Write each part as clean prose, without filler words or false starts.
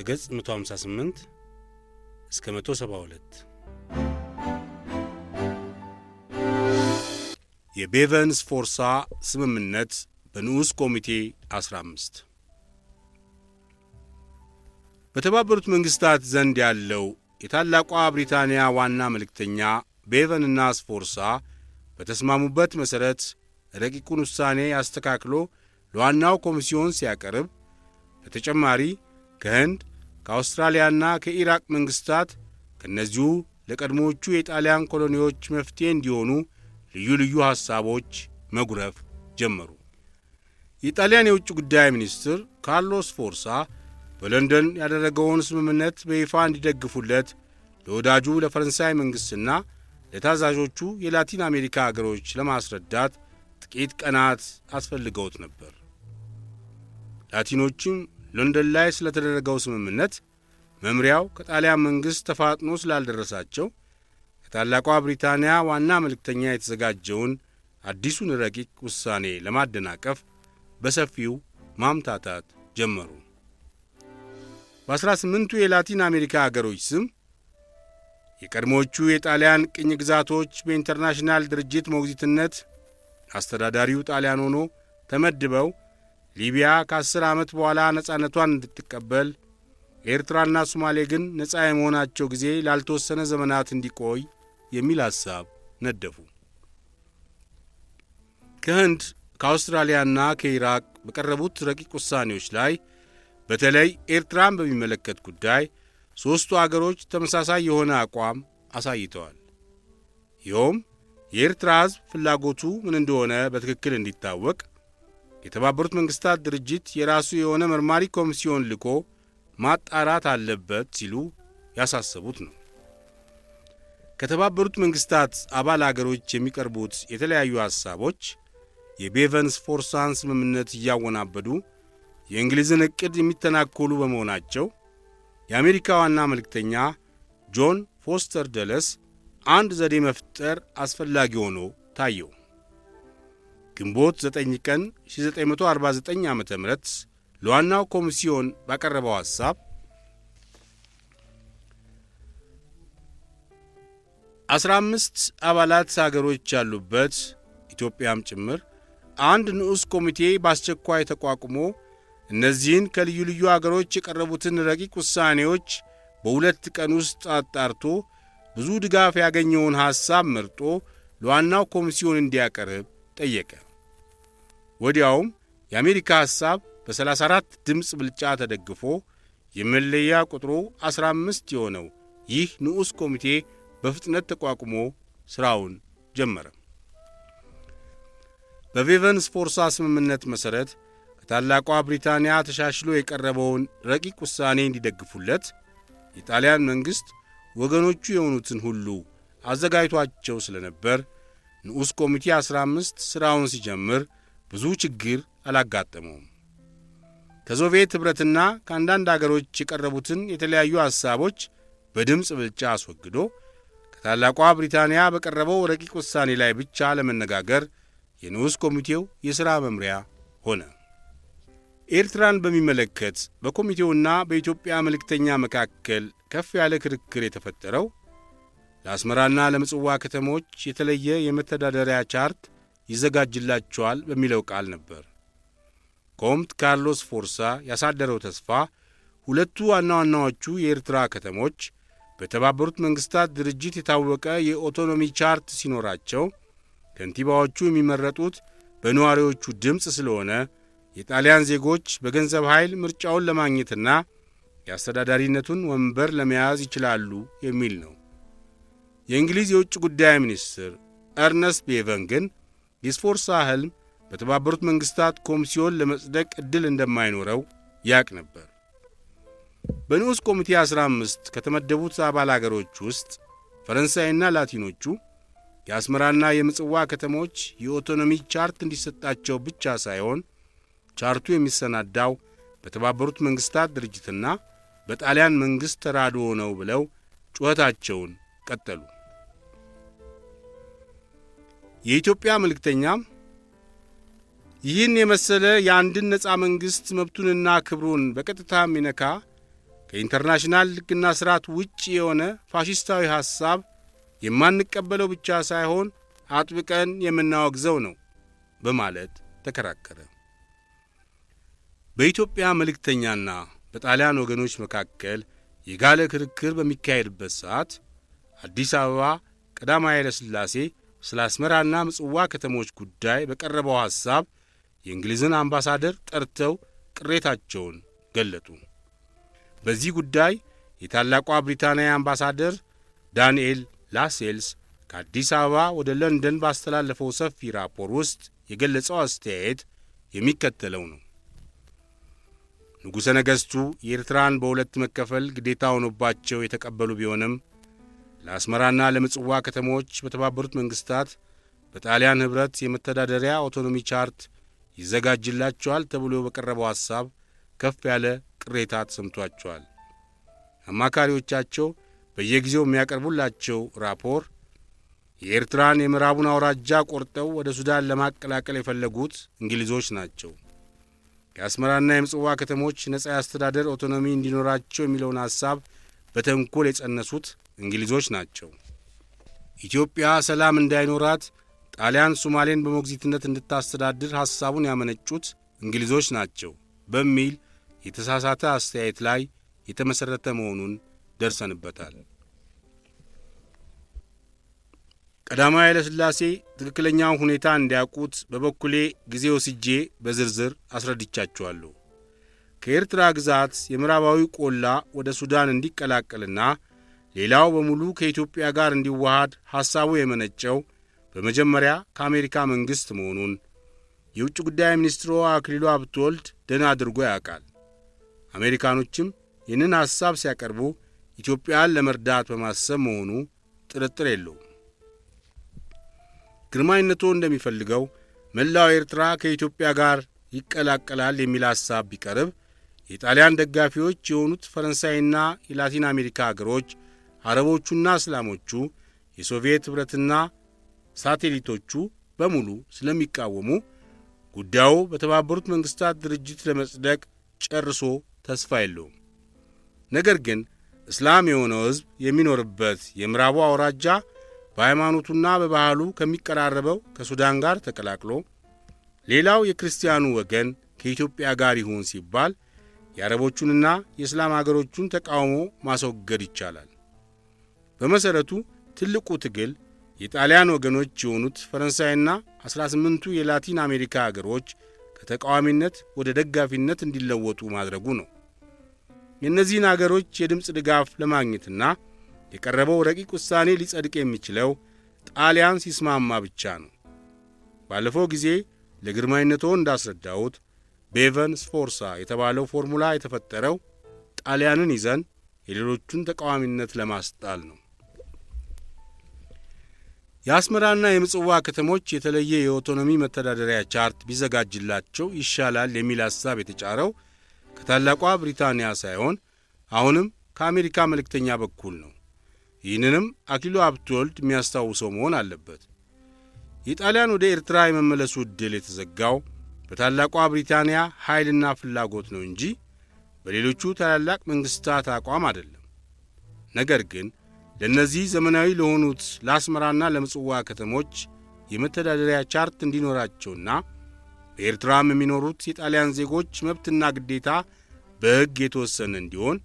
ከገጽ 158 እስከ 172 የቤቨንስ ፎርሳ ስምምነት በንዑስ ኮሚቴ 15 በተባበሩት መንግስታት ዘንድ ያለው የታላቋ ብሪታንያ ዋና መልእክተኛ ቤቨንና ስፎርሳ በተስማሙበት መሰረት ረቂቁን ውሳኔ አስተካክሎ ለዋናው ኮሚሲዮን ሲያቀርብ በተጨማሪ ከህንድ ከአውስትራሊያና ከኢራቅ መንግስታት ከነዚሁ ለቀድሞዎቹ የጣሊያን ኮሎኒዎች መፍትሄ እንዲሆኑ ልዩ ልዩ ሐሳቦች መጉረፍ ጀመሩ። የጣሊያን የውጭ ጉዳይ ሚኒስትር ካርሎስ ፎርሳ በለንደን ያደረገውን ስምምነት በይፋ እንዲደግፉለት ለወዳጁ ለፈረንሳይ መንግስትና ለታዛዦቹ የላቲን አሜሪካ አገሮች ለማስረዳት ጥቂት ቀናት አስፈልገውት ነበር። ላቲኖችም ለንደን ላይ ስለተደረገው ስምምነት መምሪያው ከጣሊያን መንግስት ተፋጥኖ ስላልደረሳቸው ከታላቋ ብሪታንያ ዋና መልእክተኛ የተዘጋጀውን አዲሱን ረቂቅ ውሳኔ ለማደናቀፍ በሰፊው ማምታታት ጀመሩ። በ18ቱ የላቲን አሜሪካ አገሮች ስም የቀድሞዎቹ የጣሊያን ቅኝ ግዛቶች በኢንተርናሽናል ድርጅት ሞግዚትነት አስተዳዳሪው ጣሊያን ሆኖ ተመድበው ሊቢያ ከ10 ዓመት በኋላ ነጻነቷን እንድትቀበል ኤርትራና ሶማሌ ግን ነጻ የመሆናቸው ጊዜ ላልተወሰነ ዘመናት እንዲቆይ የሚል ሐሳብ ነደፉ። ከህንድ ከአውስትራሊያና ከኢራቅ በቀረቡት ረቂቅ ውሳኔዎች ላይ በተለይ ኤርትራን በሚመለከት ጉዳይ ሦስቱ አገሮች ተመሳሳይ የሆነ አቋም አሳይተዋል። ይኸውም የኤርትራ ሕዝብ ፍላጎቱ ምን እንደሆነ በትክክል እንዲታወቅ የተባበሩት መንግስታት ድርጅት የራሱ የሆነ መርማሪ ኮሚሲዮን ልኮ ማጣራት አለበት ሲሉ ያሳሰቡት ነው። ከተባበሩት መንግስታት አባል አገሮች የሚቀርቡት የተለያዩ ሐሳቦች የቤቨንስ ፎርሳን ስምምነት እያወናበዱ የእንግሊዝን ዕቅድ የሚተናኮሉ በመሆናቸው የአሜሪካ ዋና መልእክተኛ ጆን ፎስተር ደለስ አንድ ዘዴ መፍጠር አስፈላጊ ሆኖ ታየው። ግንቦት 9 ቀን 1949 ዓ.ም ለዋናው ኮሚሲዮን ባቀረበው ሐሳብ 15 አባላት አገሮች ያሉበት ኢትዮጵያም ጭምር አንድ ንዑስ ኮሚቴ በአስቸኳይ ተቋቁሞ እነዚህን ከልዩ ልዩ አገሮች የቀረቡትን ረቂቅ ውሳኔዎች በሁለት ቀን ውስጥ አጣርቶ ብዙ ድጋፍ ያገኘውን ሐሳብ መርጦ ለዋናው ኮሚሲዮን እንዲያቀርብ ጠየቀ። ወዲያውም የአሜሪካ ሐሳብ በ34 ድምፅ ብልጫ ተደግፎ የመለያ ቁጥሩ 15 የሆነው ይህ ንዑስ ኮሚቴ በፍጥነት ተቋቁሞ ሥራውን ጀመረ። በቤቨንስ ፎርሳ ስምምነት መሠረት ከታላቋ ብሪታንያ ተሻሽሎ የቀረበውን ረቂቅ ውሳኔ እንዲደግፉለት የጣሊያን መንግሥት ወገኖቹ የሆኑትን ሁሉ አዘጋጅቷቸው ስለነበር ንዑስ ኮሚቴ 15 ሥራውን ሲጀምር ብዙ ችግር አላጋጠመውም። ከሶቪየት ኅብረትና ከአንዳንድ አገሮች የቀረቡትን የተለያዩ ሐሳቦች በድምፅ ብልጫ አስወግዶ ከታላቋ ብሪታንያ በቀረበው ረቂቅ ውሳኔ ላይ ብቻ ለመነጋገር የንዑስ ኮሚቴው የሥራ መምሪያ ሆነ። ኤርትራን በሚመለከት በኮሚቴውና በኢትዮጵያ መልእክተኛ መካከል ከፍ ያለ ክርክር የተፈጠረው ለአስመራና ለምጽዋ ከተሞች የተለየ የመተዳደሪያ ቻርት ይዘጋጅላቸዋል በሚለው ቃል ነበር። ኮምት ካርሎስ ፎርሳ ያሳደረው ተስፋ ሁለቱ ዋና ዋናዎቹ የኤርትራ ከተሞች በተባበሩት መንግስታት ድርጅት የታወቀ የኦቶኖሚ ቻርት ሲኖራቸው ከንቲባዎቹ የሚመረጡት በነዋሪዎቹ ድምፅ ስለሆነ የጣሊያን ዜጎች በገንዘብ ኃይል ምርጫውን ለማግኘትና የአስተዳዳሪነቱን ወንበር ለመያዝ ይችላሉ የሚል ነው። የእንግሊዝ የውጭ ጉዳይ ሚኒስትር ኤርነስት ቤቨን ግን የስፎርሳ ሕልም በተባበሩት መንግስታት ኮሚሲዮን ለመጽደቅ ዕድል እንደማይኖረው ያቅ ነበር። በንዑስ ኮሚቴ 15 ከተመደቡት አባል አገሮች ውስጥ ፈረንሳይና ላቲኖቹ የአስመራና የምጽዋ ከተሞች የኦቶኖሚ ቻርት እንዲሰጣቸው ብቻ ሳይሆን ቻርቱ የሚሰናዳው በተባበሩት መንግስታት ድርጅትና በጣሊያን መንግሥት ተራድኦ ነው ብለው ጩኸታቸውን ቀጠሉ። የኢትዮጵያ መልእክተኛም ይህን የመሰለ የአንድን ነጻ መንግሥት መብቱንና ክብሩን በቀጥታ የሚነካ ከኢንተርናሽናል ሕግና ሥርዓት ውጭ የሆነ ፋሽስታዊ ሐሳብ የማንቀበለው ብቻ ሳይሆን አጥብቀን የምናወግዘው ነው በማለት ተከራከረ። በኢትዮጵያ መልእክተኛና በጣሊያን ወገኖች መካከል የጋለ ክርክር በሚካሄድበት ሰዓት አዲስ አበባ ቀዳማዊ ኃይለ ሥላሴ ስለ አስመራና ምጽዋ ከተሞች ጉዳይ በቀረበው ሐሳብ የእንግሊዝን አምባሳደር ጠርተው ቅሬታቸውን ገለጡ። በዚህ ጉዳይ የታላቋ ብሪታንያ አምባሳደር ዳንኤል ላሴልስ ከአዲስ አበባ ወደ ለንደን ባስተላለፈው ሰፊ ራፖር ውስጥ የገለጸው አስተያየት የሚከተለው ነው። ንጉሠ ነገሥቱ የኤርትራን በሁለት መከፈል ግዴታ ሆኖባቸው የተቀበሉ ቢሆንም ለአስመራና ለምጽዋ ከተሞች በተባበሩት መንግሥታት በጣሊያን ኅብረት የመተዳደሪያ አውቶኖሚ ቻርት ይዘጋጅላቸዋል ተብሎ በቀረበው ሐሳብ ከፍ ያለ ቅሬታ ተሰምቷቸዋል። አማካሪዎቻቸው በየጊዜው የሚያቀርቡላቸው ራፖር የኤርትራን የምዕራቡን አውራጃ ቆርጠው ወደ ሱዳን ለማቀላቀል የፈለጉት እንግሊዞች ናቸው። የአስመራና የምጽዋ ከተሞች ነጻ የአስተዳደር አውቶኖሚ እንዲኖራቸው የሚለውን ሐሳብ በተንኰል የጸነሱት እንግሊዞች ናቸው። ኢትዮጵያ ሰላም እንዳይኖራት ጣሊያን ሶማሌን በሞግዚትነት እንድታስተዳድር ሐሳቡን ያመነጩት እንግሊዞች ናቸው በሚል የተሳሳተ አስተያየት ላይ የተመሠረተ መሆኑን ደርሰንበታል። ቀዳማዊ ኃይለ ሥላሴ ትክክለኛውን ሁኔታ እንዲያውቁት በበኩሌ ጊዜ ወስጄ በዝርዝር አስረድቻቸዋለሁ። ከኤርትራ ግዛት የምዕራባዊ ቆላ ወደ ሱዳን እንዲቀላቀልና ሌላው በሙሉ ከኢትዮጵያ ጋር እንዲዋሃድ ሐሳቡ የመነጨው በመጀመሪያ ከአሜሪካ መንግሥት መሆኑን የውጭ ጉዳይ ሚኒስትሩ አክሊሉ ሀብተወልድ ደህና አድርጎ ያውቃል። አሜሪካኖችም ይህንን ሐሳብ ሲያቀርቡ ኢትዮጵያን ለመርዳት በማሰብ መሆኑ ጥርጥር የለውም። ግርማዊነቶ እንደሚፈልገው መላው ኤርትራ ከኢትዮጵያ ጋር ይቀላቀላል የሚል ሐሳብ ቢቀርብ የጣሊያን ደጋፊዎች የሆኑት ፈረንሳይና የላቲን አሜሪካ አገሮች፣ አረቦቹና እስላሞቹ፣ የሶቪየት ኅብረትና ሳቴሊቶቹ በሙሉ ስለሚቃወሙ ጉዳዩ በተባበሩት መንግሥታት ድርጅት ለመጽደቅ ጨርሶ ተስፋ የለውም። ነገር ግን እስላም የሆነው ሕዝብ የሚኖርበት የምዕራቡ አውራጃ በሃይማኖቱና በባህሉ ከሚቀራረበው ከሱዳን ጋር ተቀላቅሎ ሌላው የክርስቲያኑ ወገን ከኢትዮጵያ ጋር ይሁን ሲባል የአረቦቹንና የእስላም አገሮቹን ተቃውሞ ማስወገድ ይቻላል። በመሠረቱ ትልቁ ትግል የጣሊያን ወገኖች የሆኑት ፈረንሳይና 18ቱ የላቲን አሜሪካ አገሮች ከተቃዋሚነት ወደ ደጋፊነት እንዲለወጡ ማድረጉ ነው። የእነዚህን አገሮች የድምፅ ድጋፍ ለማግኘትና የቀረበው ረቂቅ ውሳኔ ሊጸድቅ የሚችለው ጣሊያን ሲስማማ ብቻ ነው። ባለፈው ጊዜ ለግርማዊነቶ እንዳስረዳሁት ቤቨን ስፎርሳ የተባለው ፎርሙላ የተፈጠረው ጣሊያንን ይዘን የሌሎቹን ተቃዋሚነት ለማስጣል ነው። የአስመራና የምጽዋ ከተሞች የተለየ የአውቶኖሚ መተዳደሪያ ቻርት ቢዘጋጅላቸው ይሻላል የሚል ሐሳብ የተጫረው ከታላቋ ብሪታንያ ሳይሆን አሁንም ከአሜሪካ መልእክተኛ በኩል ነው። ይህንንም አክሊሉ ሀብተወልድ የሚያስታውሰው መሆን አለበት። የጣሊያን ወደ ኤርትራ የመመለሱ ዕድል የተዘጋው በታላቋ ብሪታንያ ኃይልና ፍላጎት ነው እንጂ በሌሎቹ ታላላቅ መንግሥታት አቋም አይደለም። ነገር ግን ለእነዚህ ዘመናዊ ለሆኑት ለአስመራና ለምጽዋ ከተሞች የመተዳደሪያ ቻርት እንዲኖራቸውና በኤርትራም የሚኖሩት የጣሊያን ዜጎች መብትና ግዴታ በሕግ የተወሰነ እንዲሆን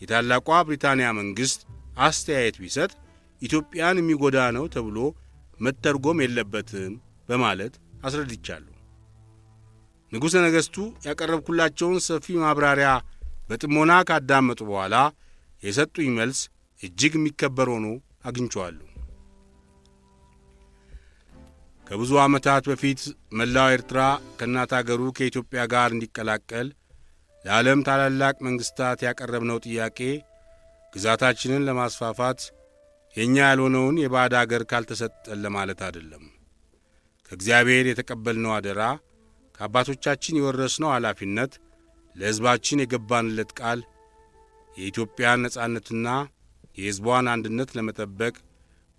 የታላቋ ብሪታንያ መንግሥት አስተያየት ቢሰጥ ኢትዮጵያን የሚጎዳ ነው ተብሎ መተርጎም የለበትም በማለት አስረድቻለሁ። ንጉሠ ነገሥቱ ያቀረብኩላቸውን ሰፊ ማብራሪያ በጥሞና ካዳመጡ በኋላ የሰጡኝ መልስ እጅግ የሚከበር ሆኖ አግኝቼዋለሁ። ከብዙ ዓመታት በፊት መላው ኤርትራ ከእናት አገሩ ከኢትዮጵያ ጋር እንዲቀላቀል ለዓለም ታላላቅ መንግሥታት ያቀረብነው ጥያቄ ግዛታችንን ለማስፋፋት የእኛ ያልሆነውን የባዕድ አገር ካልተሰጠን ለማለት አይደለም። ከእግዚአብሔር የተቀበልነው አደራ፣ ከአባቶቻችን የወረስነው ኃላፊነት፣ ለሕዝባችን የገባንለት ቃል የኢትዮጵያን ነጻነትና የሕዝቧን አንድነት ለመጠበቅ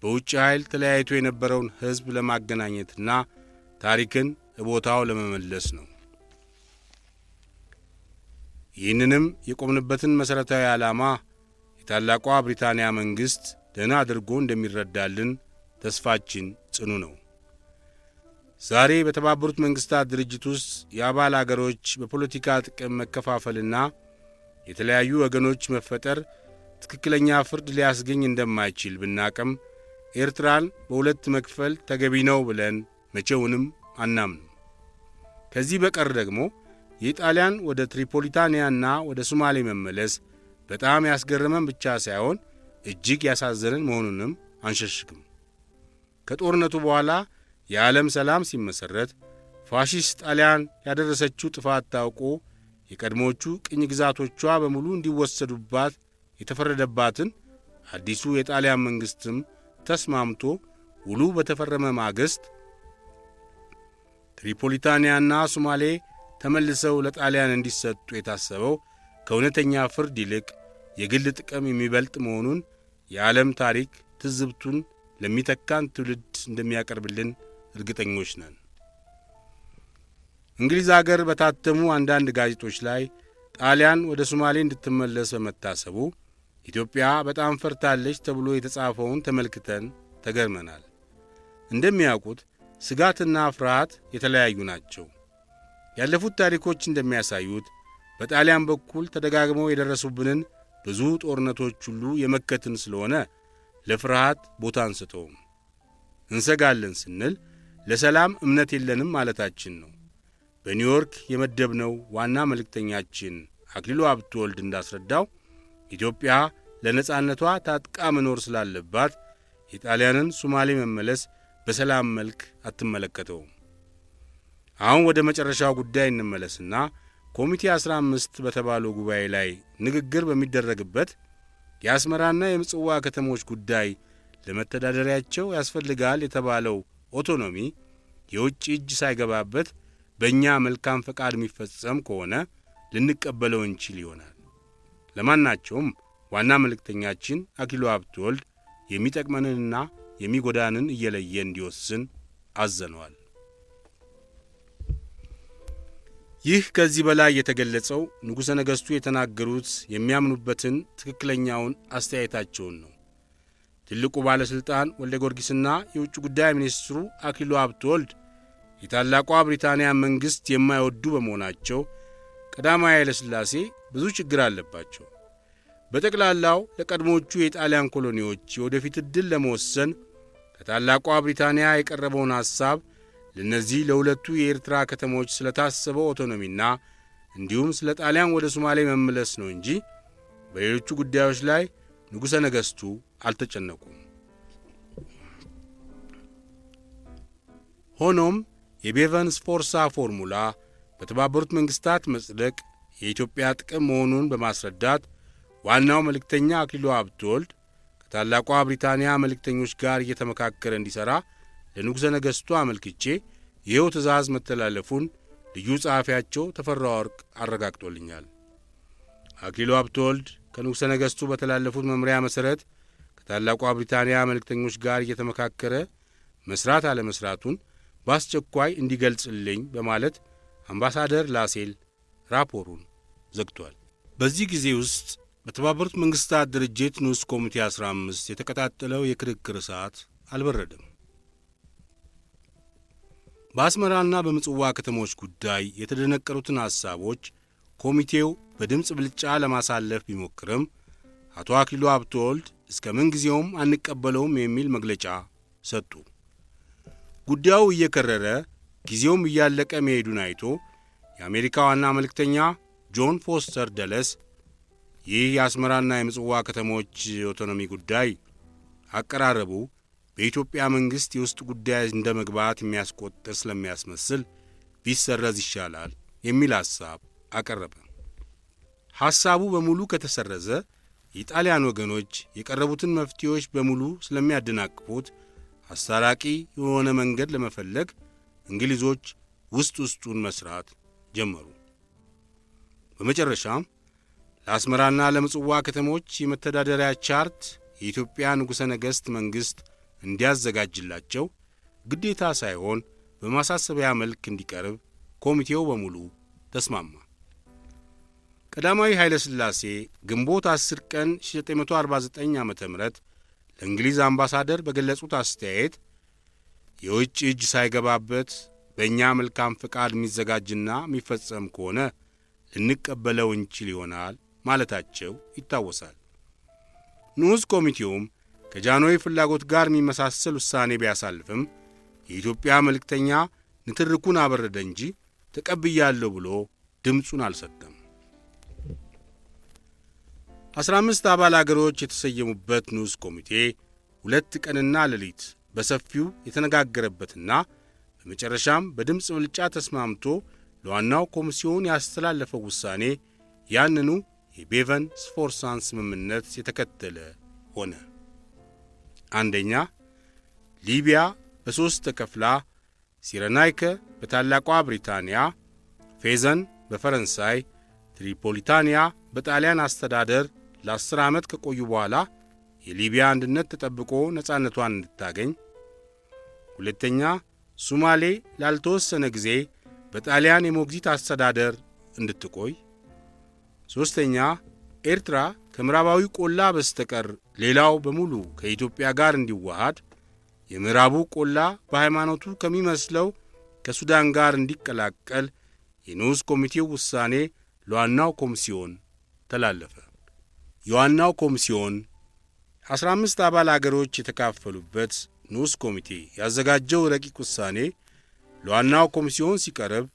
በውጭ ኃይል ተለያይቶ የነበረውን ሕዝብ ለማገናኘትና ታሪክን እቦታው ለመመለስ ነው። ይህንንም የቆምንበትን መሠረታዊ ዓላማ የታላቋ ብሪታንያ መንግሥት ደህና አድርጎ እንደሚረዳልን ተስፋችን ጽኑ ነው። ዛሬ በተባበሩት መንግሥታት ድርጅት ውስጥ የአባል አገሮች በፖለቲካ ጥቅም መከፋፈልና የተለያዩ ወገኖች መፈጠር ትክክለኛ ፍርድ ሊያስገኝ እንደማይችል ብናቅም ኤርትራን በሁለት መክፈል ተገቢ ነው ብለን መቼውንም አናምንም። ከዚህ በቀር ደግሞ የጣሊያን ወደ ትሪፖሊታንያና ወደ ሶማሌ መመለስ በጣም ያስገረመን ብቻ ሳይሆን እጅግ ያሳዘነን መሆኑንም አንሸሽግም። ከጦርነቱ በኋላ የዓለም ሰላም ሲመሠረት ፋሺስት ጣሊያን ያደረሰችው ጥፋት ታውቆ የቀድሞቹ ቅኝ ግዛቶቿ በሙሉ እንዲወሰዱባት የተፈረደባትን አዲሱ የጣሊያን መንግሥትም ተስማምቶ ውሉ በተፈረመ ማግስት ትሪፖሊታንያና ሶማሌ ተመልሰው ለጣሊያን እንዲሰጡ የታሰበው ከእውነተኛ ፍርድ ይልቅ የግል ጥቅም የሚበልጥ መሆኑን የዓለም ታሪክ ትዝብቱን ለሚተካን ትውልድ እንደሚያቀርብልን እርግጠኞች ነን። እንግሊዝ አገር በታተሙ አንዳንድ ጋዜጦች ላይ ጣሊያን ወደ ሶማሌ እንድትመለስ በመታሰቡ ኢትዮጵያ በጣም ፈርታለች ተብሎ የተጻፈውን ተመልክተን ተገርመናል። እንደሚያውቁት ስጋትና ፍርሃት የተለያዩ ናቸው። ያለፉት ታሪኮች እንደሚያሳዩት በጣሊያን በኩል ተደጋግመው የደረሱብንን ብዙ ጦርነቶች ሁሉ የመከትን ስለሆነ ለፍርሃት ቦታ አንስተውም። እንሰጋለን ስንል ለሰላም እምነት የለንም ማለታችን ነው። በኒውዮርክ የመደብነው ዋና መልእክተኛችን አክሊሉ ሀብተወልድ እንዳስረዳው ኢትዮጵያ ለነጻነቷ ታጥቃ መኖር ስላለባት የጣሊያንን ሶማሌ መመለስ በሰላም መልክ አትመለከተውም። አሁን ወደ መጨረሻው ጉዳይ እንመለስና ኮሚቴ 15 በተባለው ጉባኤ ላይ ንግግር በሚደረግበት የአስመራና የምጽዋ ከተሞች ጉዳይ ለመተዳደሪያቸው ያስፈልጋል የተባለው ኦቶኖሚ የውጭ እጅ ሳይገባበት በእኛ መልካም ፈቃድ የሚፈጸም ከሆነ ልንቀበለው እንችል ይሆናል። ለማናቸውም ዋና መልእክተኛችን አክሊሉ ሀብተወልድ የሚጠቅመንንና የሚጎዳንን እየለየ እንዲወስን አዘነዋል። ይህ ከዚህ በላይ የተገለጸው ንጉሠ ነገሥቱ የተናገሩት የሚያምኑበትን ትክክለኛውን አስተያየታቸውን ነው። ትልቁ ባለሥልጣን ወልደ ጊዮርጊስና የውጭ ጉዳይ ሚኒስትሩ አክሊሉ ሀብተወልድ የታላቋ ብሪታንያ መንግሥት የማይወዱ በመሆናቸው ቀዳማዊ ኃይለ ሥላሴ ብዙ ችግር አለባቸው። በጠቅላላው ለቀድሞቹ የጣሊያን ኮሎኒዎች የወደፊት ዕድል ለመወሰን ከታላቋ ብሪታንያ የቀረበውን ሐሳብ ለእነዚህ ለሁለቱ የኤርትራ ከተሞች ስለታሰበው ኦቶኖሚና እንዲሁም ስለ ጣሊያን ወደ ሶማሌ መመለስ ነው እንጂ በሌሎቹ ጉዳዮች ላይ ንጉሠ ነገሥቱ አልተጨነቁም። ሆኖም የቤቨንስ ፎርሳ ፎርሙላ በተባበሩት መንግሥታት መጽደቅ የኢትዮጵያ ጥቅም መሆኑን በማስረዳት ዋናው መልእክተኛ አክሊሉ ሀብተወልድ ከታላቋ ብሪታንያ መልእክተኞች ጋር እየተመካከረ እንዲሠራ ለንጉሠ ነገሥቱ አመልክቼ ይኸው ትእዛዝ መተላለፉን ልዩ ጸሐፊያቸው ተፈራ ወርቅ አረጋግጦልኛል። አክሊሉ ሀብተወልድ ከንጉሠ ነገሥቱ በተላለፉት መምሪያ መሠረት ከታላቋ ብሪታንያ መልእክተኞች ጋር እየተመካከረ መሥራት አለመሥራቱን በአስቸኳይ እንዲገልጽልኝ በማለት አምባሳደር ላሴል ራፖሩን ዘግቷል። በዚህ ጊዜ ውስጥ በተባበሩት መንግሥታት ድርጅት ንዑስ ኮሚቴ 15 የተቀጣጠለው የክርክር እሳት አልበረደም። በአስመራና በምጽዋ ከተሞች ጉዳይ የተደነቀሩትን ሐሳቦች ኮሚቴው በድምፅ ብልጫ ለማሳለፍ ቢሞክርም አቶ አክሊሉ ሀብተወልድ እስከ ምንጊዜውም አንቀበለውም የሚል መግለጫ ሰጡ። ጉዳዩ እየከረረ ጊዜውም እያለቀ መሄዱን አይቶ የአሜሪካ ዋና መልእክተኛ ጆን ፎስተር ደለስ ይህ የአስመራና የምጽዋ ከተሞች ኦቶኖሚ ጉዳይ አቀራረቡ በኢትዮጵያ መንግሥት የውስጥ ጉዳይ እንደ መግባት የሚያስቆጥር ስለሚያስመስል ቢሰረዝ ይሻላል የሚል ሐሳብ አቀረበ። ሐሳቡ በሙሉ ከተሰረዘ የጣሊያን ወገኖች የቀረቡትን መፍትሄዎች በሙሉ ስለሚያደናቅፉት አስታራቂ የሆነ መንገድ ለመፈለግ እንግሊዞች ውስጥ ውስጡን መስራት ጀመሩ። በመጨረሻም ለአስመራና ለምጽዋ ከተሞች የመተዳደሪያ ቻርት የኢትዮጵያ ንጉሠ ነገሥት መንግሥት እንዲያዘጋጅላቸው ግዴታ ሳይሆን በማሳሰቢያ መልክ እንዲቀርብ ኮሚቴው በሙሉ ተስማማ። ቀዳማዊ ኃይለ ሥላሴ ግንቦት 10 ቀን 1949 ዓ.ም ለእንግሊዝ አምባሳደር በገለጹት አስተያየት የውጭ እጅ ሳይገባበት በእኛ መልካም ፈቃድ የሚዘጋጅና የሚፈጸም ከሆነ ልንቀበለው እንችል ይሆናል ማለታቸው ይታወሳል። ንዑስ ኮሚቴውም ከጃንሆይ ፍላጎት ጋር የሚመሳሰል ውሳኔ ቢያሳልፍም የኢትዮጵያ መልእክተኛ ንትርኩን አበረደ እንጂ ተቀብያለሁ ብሎ ድምፁን አልሰጠም። 15 አባል አገሮች የተሰየሙበት ንዑስ ኮሚቴ 2 ቀንና ሌሊት በሰፊው የተነጋገረበትና በመጨረሻም በድምፅ ብልጫ ተስማምቶ ለዋናው ኮሚሲዮን ያስተላለፈው ውሳኔ ያንኑ የቤቨን ስፎርሳን ስምምነት የተከተለ ሆነ። አንደኛ፣ ሊቢያ በ3 ተከፍላ ሲረናይከ በታላቋ ብሪታንያ፣ ፌዘን በፈረንሳይ፣ ትሪፖሊታንያ በጣሊያን አስተዳደር ለ10 ዓመት ከቆዩ በኋላ የሊቢያ አንድነት ተጠብቆ ነጻነቷን እንድታገኝ። ሁለተኛ፣ ሶማሌ ላልተወሰነ ጊዜ በጣሊያን የሞግዚት አስተዳደር እንድትቆይ። ሦስተኛ፣ ኤርትራ ከምዕራባዊ ቆላ በስተቀር ሌላው በሙሉ ከኢትዮጵያ ጋር እንዲዋሃድ፣ የምዕራቡ ቆላ በሃይማኖቱ ከሚመስለው ከሱዳን ጋር እንዲቀላቀል የንዑስ ኮሚቴው ውሳኔ ለዋናው ኮሚሲዮን ተላለፈ። የዋናው ኮሚሲዮን 15 አባል አገሮች የተካፈሉበት ንዑስ ኮሚቴ ያዘጋጀው ረቂቅ ውሳኔ ለዋናው ኮሚሲዮን ሲቀርብ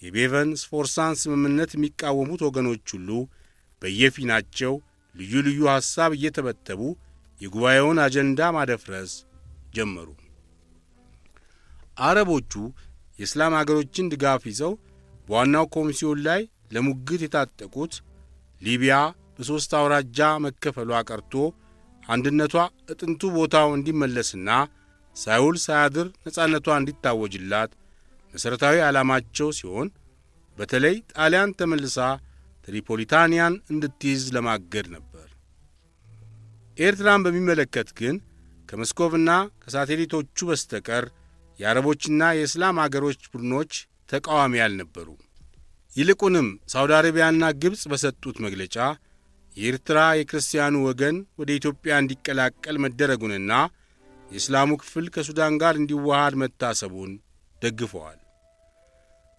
የቤቨን ስፎርሳን ስምምነት የሚቃወሙት ወገኖች ሁሉ በየፊናቸው ልዩ ልዩ ሐሳብ እየተበተቡ የጉባኤውን አጀንዳ ማደፍረስ ጀመሩ። አረቦቹ የእስላም አገሮችን ድጋፍ ይዘው በዋናው ኮሚሲዮን ላይ ለሙግት የታጠቁት ሊቢያ በ3 አውራጃ መከፈሏ ቀርቶ አንድነቷ እጥንቱ ቦታው እንዲመለስና ሳይውል ሳያድር ነጻነቷ እንዲታወጅላት መሠረታዊ ዓላማቸው ሲሆን በተለይ ጣሊያን ተመልሳ ትሪፖሊታንያን እንድትይዝ ለማገድ ነበር። ኤርትራን በሚመለከት ግን ከመስኮቭና ከሳቴሊቶቹ በስተቀር የአረቦችና የእስላም አገሮች ቡድኖች ተቃዋሚ አልነበሩ። ይልቁንም ሳውዲ አረቢያና ግብፅ በሰጡት መግለጫ የኤርትራ የክርስቲያኑ ወገን ወደ ኢትዮጵያ እንዲቀላቀል መደረጉንና የእስላሙ ክፍል ከሱዳን ጋር እንዲዋሃድ መታሰቡን ደግፈዋል።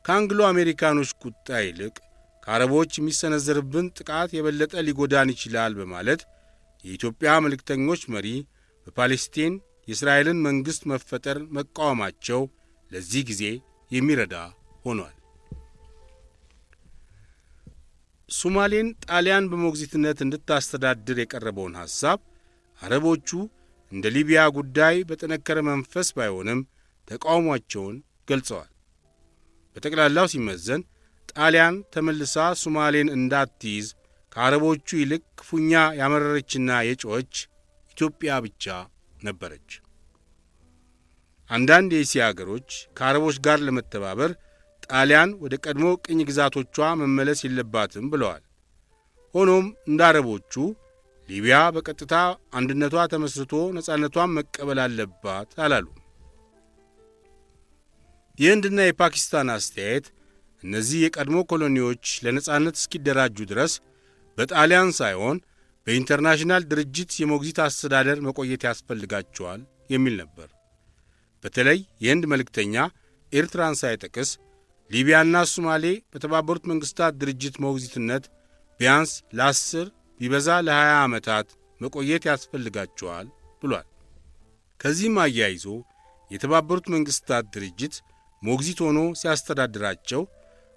ከአንግሎ አሜሪካኖች ቁጣ ይልቅ ከአረቦች የሚሰነዘርብን ጥቃት የበለጠ ሊጎዳን ይችላል በማለት የኢትዮጵያ መልእክተኞች መሪ በፓሌስቲን የእስራኤልን መንግሥት መፈጠር መቃወማቸው ለዚህ ጊዜ የሚረዳ ሆኗል። ሶማሌን ጣሊያን በሞግዚትነት እንድታስተዳድር የቀረበውን ሐሳብ አረቦቹ እንደ ሊቢያ ጉዳይ በጠነከረ መንፈስ ባይሆንም ተቃውሟቸውን ገልጸዋል። በጠቅላላው ሲመዘን ጣሊያን ተመልሳ ሶማሌን እንዳትይዝ ከአረቦቹ ይልቅ ክፉኛ ያመረረችና የጮኸች ኢትዮጵያ ብቻ ነበረች። አንዳንድ የእስያ አገሮች ከአረቦች ጋር ለመተባበር ጣሊያን ወደ ቀድሞ ቅኝ ግዛቶቿ መመለስ የለባትም ብለዋል። ሆኖም እንደ አረቦቹ ሊቢያ በቀጥታ አንድነቷ ተመስርቶ ነጻነቷን መቀበል አለባት አላሉ። የህንድና የፓኪስታን አስተያየት እነዚህ የቀድሞ ኮሎኒዎች ለነጻነት እስኪደራጁ ድረስ በጣሊያን ሳይሆን በኢንተርናሽናል ድርጅት የሞግዚት አስተዳደር መቆየት ያስፈልጋቸዋል የሚል ነበር። በተለይ የህንድ መልእክተኛ ኤርትራን ሳይጠቅስ ሊቢያና ሶማሌ በተባበሩት መንግሥታት ድርጅት ሞግዚትነት ቢያንስ ለ10 ቢበዛ ለ20 ዓመታት መቆየት ያስፈልጋቸዋል ብሏል። ከዚህም አያይዞ የተባበሩት መንግሥታት ድርጅት ሞግዚት ሆኖ ሲያስተዳድራቸው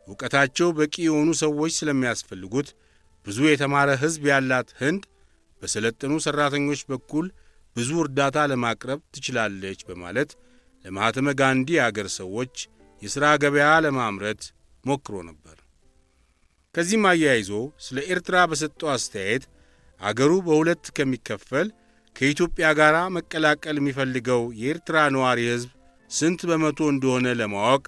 ዕውቀታቸው በቂ የሆኑ ሰዎች ስለሚያስፈልጉት ብዙ የተማረ ሕዝብ ያላት ህንድ በሰለጠኑ ሠራተኞች በኩል ብዙ እርዳታ ለማቅረብ ትችላለች በማለት ለማህተመ ጋንዲ አገር ሰዎች የሥራ ገበያ ለማምረት ሞክሮ ነበር። ከዚህም አያይዞ ስለ ኤርትራ በሰጠው አስተያየት አገሩ በሁለት ከሚከፈል ከኢትዮጵያ ጋር መቀላቀል የሚፈልገው የኤርትራ ነዋሪ ሕዝብ ስንት በመቶ እንደሆነ ለማወቅ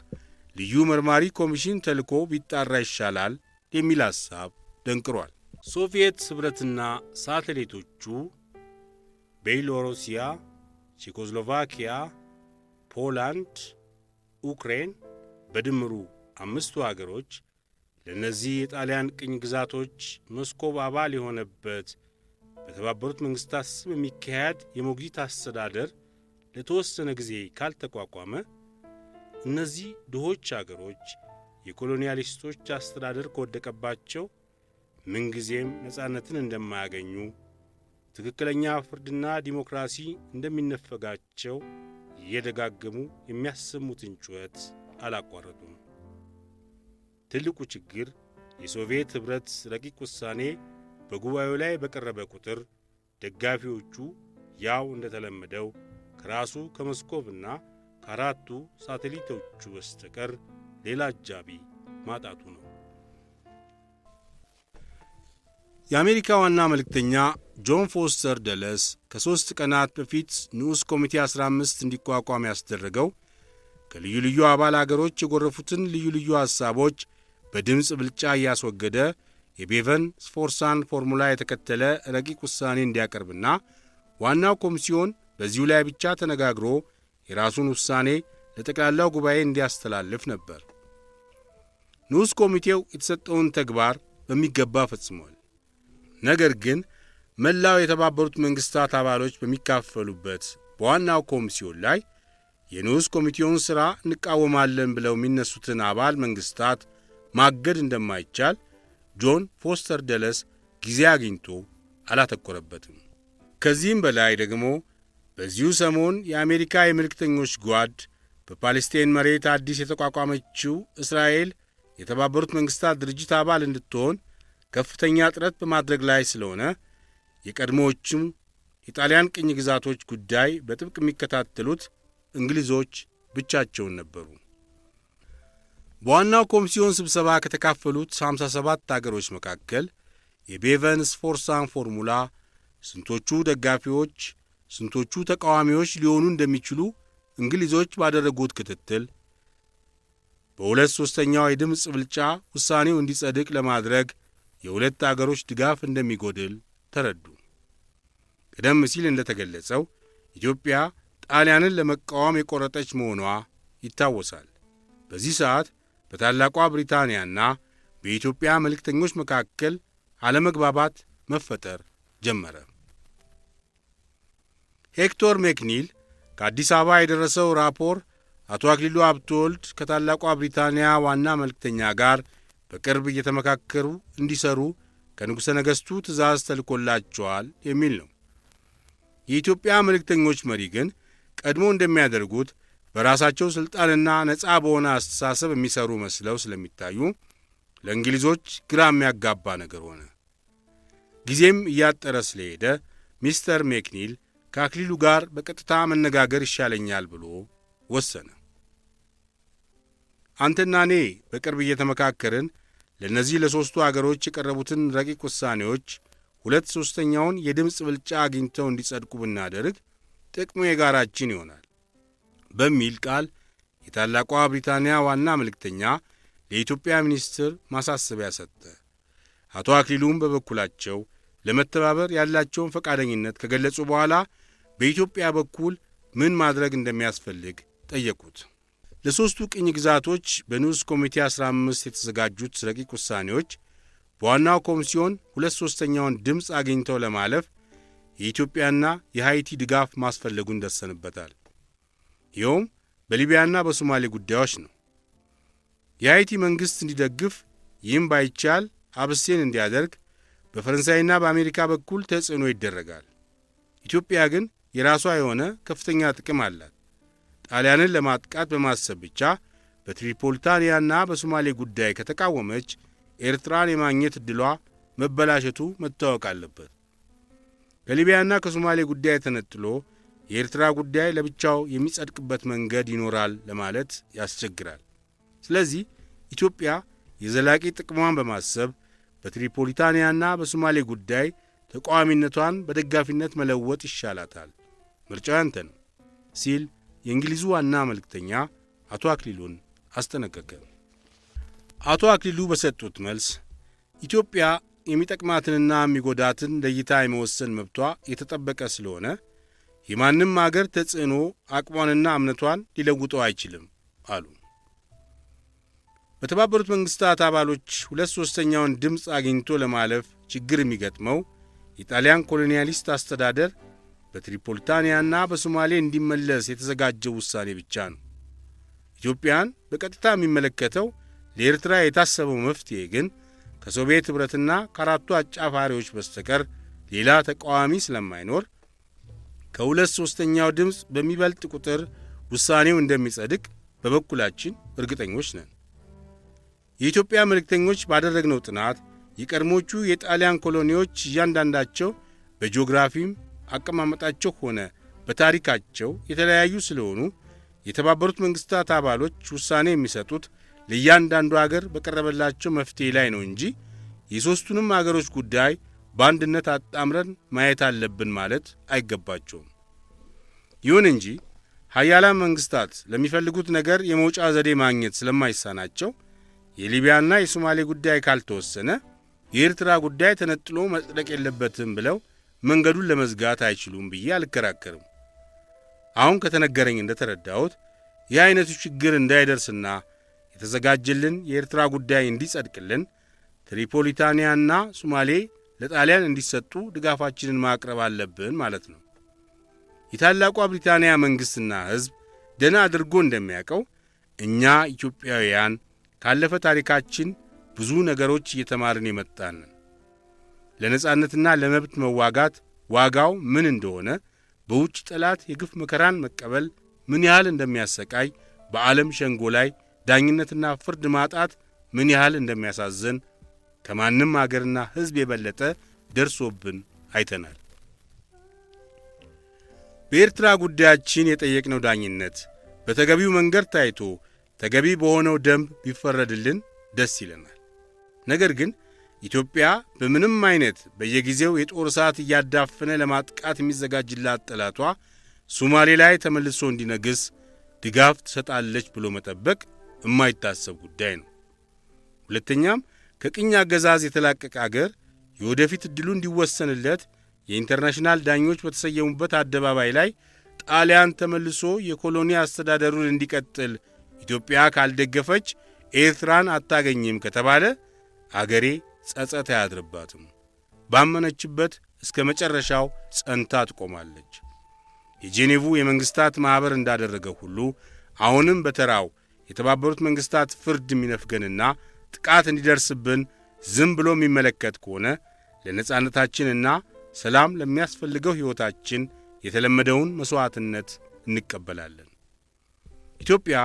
ልዩ መርማሪ ኮሚሽን ተልኮ ቢጣራ ይሻላል የሚል ሐሳብ ደንቅሯል። ሶቪየት ኅብረትና ሳተሌቶቹ ቤሎሩሲያ፣ ቼኮስሎቫኪያ፣ ፖላንድ፣ ዩክሬን በድምሩ 5 አገሮች ለእነዚህ የጣሊያን ቅኝ ግዛቶች መስኮብ አባል የሆነበት በተባበሩት መንግሥታት ስም የሚካሄድ የሞግዚት አስተዳደር ለተወሰነ ጊዜ ካልተቋቋመ እነዚህ ድሆች አገሮች የኮሎኒያሊስቶች አስተዳደር ከወደቀባቸው ምንጊዜም ነጻነትን እንደማያገኙ፣ ትክክለኛ ፍርድና ዲሞክራሲ እንደሚነፈጋቸው እየደጋገሙ የሚያሰሙትን ጩኸት አላቋረጡም። ትልቁ ችግር የሶቪየት ኅብረት ረቂቅ ውሳኔ በጉባኤው ላይ በቀረበ ቁጥር ደጋፊዎቹ ያው እንደተለመደው ከራሱ ከመስኮቭና ከአራቱ ሳተሊቶቹ በስተቀር ሌላ አጃቢ ማጣቱ ነው። የአሜሪካ ዋና መልእክተኛ ጆን ፎስተር ደለስ ከ3 ቀናት በፊት ንዑስ ኮሚቴ 15 እንዲቋቋም ያስደረገው ከልዩ ልዩ አባል አገሮች የጎረፉትን ልዩ ልዩ ሐሳቦች በድምፅ ብልጫ እያስወገደ የቤቨን ስፎርሳን ፎርሙላ የተከተለ ረቂቅ ውሳኔ እንዲያቀርብና ዋናው ኮሚሲዮን በዚሁ ላይ ብቻ ተነጋግሮ የራሱን ውሳኔ ለጠቅላላው ጉባኤ እንዲያስተላልፍ ነበር። ንዑስ ኮሚቴው የተሰጠውን ተግባር በሚገባ ፈጽሟል። ነገር ግን መላው የተባበሩት መንግሥታት አባሎች በሚካፈሉበት በዋናው ኮሚሲዮን ላይ የንዑስ ኮሚቴውን ሥራ እንቃወማለን ብለው የሚነሱትን አባል መንግሥታት ማገድ እንደማይቻል ጆን ፎስተር ደለስ ጊዜ አግኝቶ አላተኮረበትም። ከዚህም በላይ ደግሞ በዚሁ ሰሞን የአሜሪካ የመልእክተኞች ጓድ በፓሌስታይን መሬት አዲስ የተቋቋመችው እስራኤል የተባበሩት መንግሥታት ድርጅት አባል እንድትሆን ከፍተኛ ጥረት በማድረግ ላይ ስለሆነ የቀድሞዎቹም የጣሊያን ቅኝ ግዛቶች ጉዳይ በጥብቅ የሚከታተሉት እንግሊዞች ብቻቸውን ነበሩ። በዋናው ኮሚሲዮን ስብሰባ ከተካፈሉት 57 አገሮች መካከል የቤቨን ስፎርሳን ፎርሙላ ስንቶቹ ደጋፊዎች ስንቶቹ ተቃዋሚዎች ሊሆኑ እንደሚችሉ እንግሊዞች ባደረጉት ክትትል በ2/3 የድምፅ ብልጫ ውሳኔው እንዲጸድቅ ለማድረግ የሁለት አገሮች ድጋፍ እንደሚጎድል ተረዱ። ቀደም ሲል እንደተገለጸው ኢትዮጵያ ጣሊያንን ለመቃወም የቆረጠች መሆኗ ይታወሳል። በዚህ ሰዓት በታላቋ ብሪታንያና በኢትዮጵያ መልእክተኞች መካከል አለመግባባት መፈጠር ጀመረ። ሄክቶር ሜክኒል ከአዲስ አበባ የደረሰው ራፖር አቶ አክሊሉ ሀብተወልድ ከታላቋ ብሪታንያ ዋና መልእክተኛ ጋር በቅርብ እየተመካከሩ እንዲሰሩ ከንጉሠ ነገሥቱ ትእዛዝ ተልኮላቸዋል የሚል ነው። የኢትዮጵያ መልእክተኞች መሪ ግን ቀድሞ እንደሚያደርጉት በራሳቸው ሥልጣንና ነፃ በሆነ አስተሳሰብ የሚሰሩ መስለው ስለሚታዩ ለእንግሊዞች ግራ የሚያጋባ ነገር ሆነ። ጊዜም እያጠረ ስለሄደ ሚስተር ሜክኒል ከአክሊሉ ጋር በቀጥታ መነጋገር ይሻለኛል ብሎ ወሰነ። አንተና እኔ በቅርብ እየተመካከርን ለእነዚህ ለሦስቱ አገሮች የቀረቡትን ረቂቅ ውሳኔዎች 2/3 የድምፅ ብልጫ አግኝተው እንዲጸድቁ ብናደርግ ጥቅሙ የጋራችን ይሆናል በሚል ቃል የታላቋ ብሪታንያ ዋና መልእክተኛ ለኢትዮጵያ ሚኒስትር ማሳሰቢያ ሰጠ። አቶ አክሊሉም በበኩላቸው ለመተባበር ያላቸውን ፈቃደኝነት ከገለጹ በኋላ በኢትዮጵያ በኩል ምን ማድረግ እንደሚያስፈልግ ጠየቁት። ለሦስቱ ቅኝ ግዛቶች በንዑስ ኮሚቴ 15 የተዘጋጁት ረቂቅ ውሳኔዎች በዋናው ኮሚሲዮን 2/3 ድምፅ አግኝተው ለማለፍ የኢትዮጵያና የሃይቲ ድጋፍ ማስፈለጉን ደርሰንበታል። ይኸውም በሊቢያና በሶማሌ ጉዳዮች ነው። የሃይቲ መንግሥት እንዲደግፍ ይህም ባይቻል አብስቴን እንዲያደርግ በፈረንሳይና በአሜሪካ በኩል ተጽዕኖ ይደረጋል። ኢትዮጵያ ግን የራሷ የሆነ ከፍተኛ ጥቅም አላት። ጣሊያንን ለማጥቃት በማሰብ ብቻ በትሪፖሊታንያና በሶማሌ ጉዳይ ከተቃወመች ኤርትራን የማግኘት ዕድሏ መበላሸቱ መታወቅ አለበት። ከሊቢያና ከሶማሌ ጉዳይ ተነጥሎ የኤርትራ ጉዳይ ለብቻው የሚጸድቅበት መንገድ ይኖራል ለማለት ያስቸግራል። ስለዚህ ኢትዮጵያ የዘላቂ ጥቅሟን በማሰብ በትሪፖሊታንያና በሶማሌ ጉዳይ ተቃዋሚነቷን በደጋፊነት መለወጥ ይሻላታል። ምርጫው ያንተ ነው ሲል የእንግሊዙ ዋና መልእክተኛ አቶ አክሊሉን አስጠነቀቀ። አቶ አክሊሉ በሰጡት መልስ ኢትዮጵያ የሚጠቅማትንና የሚጎዳትን ለይታ የመወሰን መብቷ የተጠበቀ ስለሆነ የማንም አገር ተጽዕኖ አቅሟንና እምነቷን ሊለውጠው አይችልም አሉ። በተባበሩት መንግስታት አባሎች 2/3ኛውን ድምፅ አግኝቶ ለማለፍ ችግር የሚገጥመው የጣሊያን ኮሎኒያሊስት አስተዳደር በትሪፖሊታንያና በሶማሌ እንዲመለስ የተዘጋጀው ውሳኔ ብቻ ነው። ኢትዮጵያን በቀጥታ የሚመለከተው ለኤርትራ የታሰበው መፍትሄ ግን ከሶቪየት ኅብረትና ከአራቱ አጫፋሪዎች በስተቀር ሌላ ተቃዋሚ ስለማይኖር ከ2/3ኛው ድምፅ በሚበልጥ ቁጥር ውሳኔው እንደሚጸድቅ በበኩላችን እርግጠኞች ነን። የኢትዮጵያ መልእክተኞች ባደረግነው ጥናት የቀድሞቹ የጣሊያን ኮሎኒዎች እያንዳንዳቸው በጂኦግራፊም አቀማመጣቸው ሆነ በታሪካቸው የተለያዩ ስለሆኑ የተባበሩት መንግስታት አባሎች ውሳኔ የሚሰጡት ለእያንዳንዱ አገር በቀረበላቸው መፍትሄ ላይ ነው እንጂ የሦስቱንም አገሮች ጉዳይ በአንድነት አጣምረን ማየት አለብን ማለት አይገባቸውም። ይሁን እንጂ ሀያላን መንግስታት ለሚፈልጉት ነገር የመውጫ ዘዴ ማግኘት ስለማይሳናቸው የሊቢያና የሶማሌ ጉዳይ ካልተወሰነ የኤርትራ ጉዳይ ተነጥሎ መጽደቅ የለበትም ብለው መንገዱን ለመዝጋት አይችሉም ብዬ አልከራከርም። አሁን ከተነገረኝ እንደተረዳሁት ይህ አይነቱ ችግር እንዳይደርስና የተዘጋጀልን የኤርትራ ጉዳይ እንዲጸድቅልን ትሪፖሊታንያና ሶማሌ ለጣሊያን እንዲሰጡ ድጋፋችንን ማቅረብ አለብን ማለት ነው። የታላቋ ብሪታንያ መንግሥትና ሕዝብ ደህና አድርጎ እንደሚያውቀው እኛ ኢትዮጵያውያን ካለፈ ታሪካችን ብዙ ነገሮች እየተማርን የመጣን ነን። ለነጻነትና ለመብት መዋጋት ዋጋው ምን እንደሆነ፣ በውጭ ጠላት የግፍ መከራን መቀበል ምን ያህል እንደሚያሰቃይ፣ በዓለም ሸንጎ ላይ ዳኝነትና ፍርድ ማጣት ምን ያህል እንደሚያሳዝን ከማንም አገርና ሕዝብ የበለጠ ደርሶብን አይተናል። በኤርትራ ጉዳያችን የጠየቅነው ዳኝነት በተገቢው መንገድ ታይቶ ተገቢ በሆነው ደንብ ቢፈረድልን ደስ ይለናል። ነገር ግን ኢትዮጵያ በምንም አይነት በየጊዜው የጦር ሰዓት እያዳፈነ ለማጥቃት የሚዘጋጅላት ጠላቷ ሶማሌ ላይ ተመልሶ እንዲነግስ ድጋፍ ትሰጣለች ብሎ መጠበቅ የማይታሰብ ጉዳይ ነው። ሁለተኛም ከቅኝ አገዛዝ የተላቀቀ አገር የወደፊት ዕድሉ እንዲወሰንለት የኢንተርናሽናል ዳኞች በተሰየሙበት አደባባይ ላይ ጣሊያን ተመልሶ የኮሎኒ አስተዳደሩን እንዲቀጥል ኢትዮጵያ ካልደገፈች ኤርትራን አታገኝም ከተባለ አገሬ ጸጸት አያድርባትም። ባመነችበት እስከ መጨረሻው ጸንታ ትቆማለች። የጄኔቭ የመንግስታት ማኅበር እንዳደረገው ሁሉ አሁንም በተራው የተባበሩት መንግስታት ፍርድ የሚነፍገንና ጥቃት እንዲደርስብን ዝም ብሎ የሚመለከት ከሆነ ለነጻነታችንና ሰላም ለሚያስፈልገው ሕይወታችን የተለመደውን መሥዋዕትነት እንቀበላለን። ኢትዮጵያ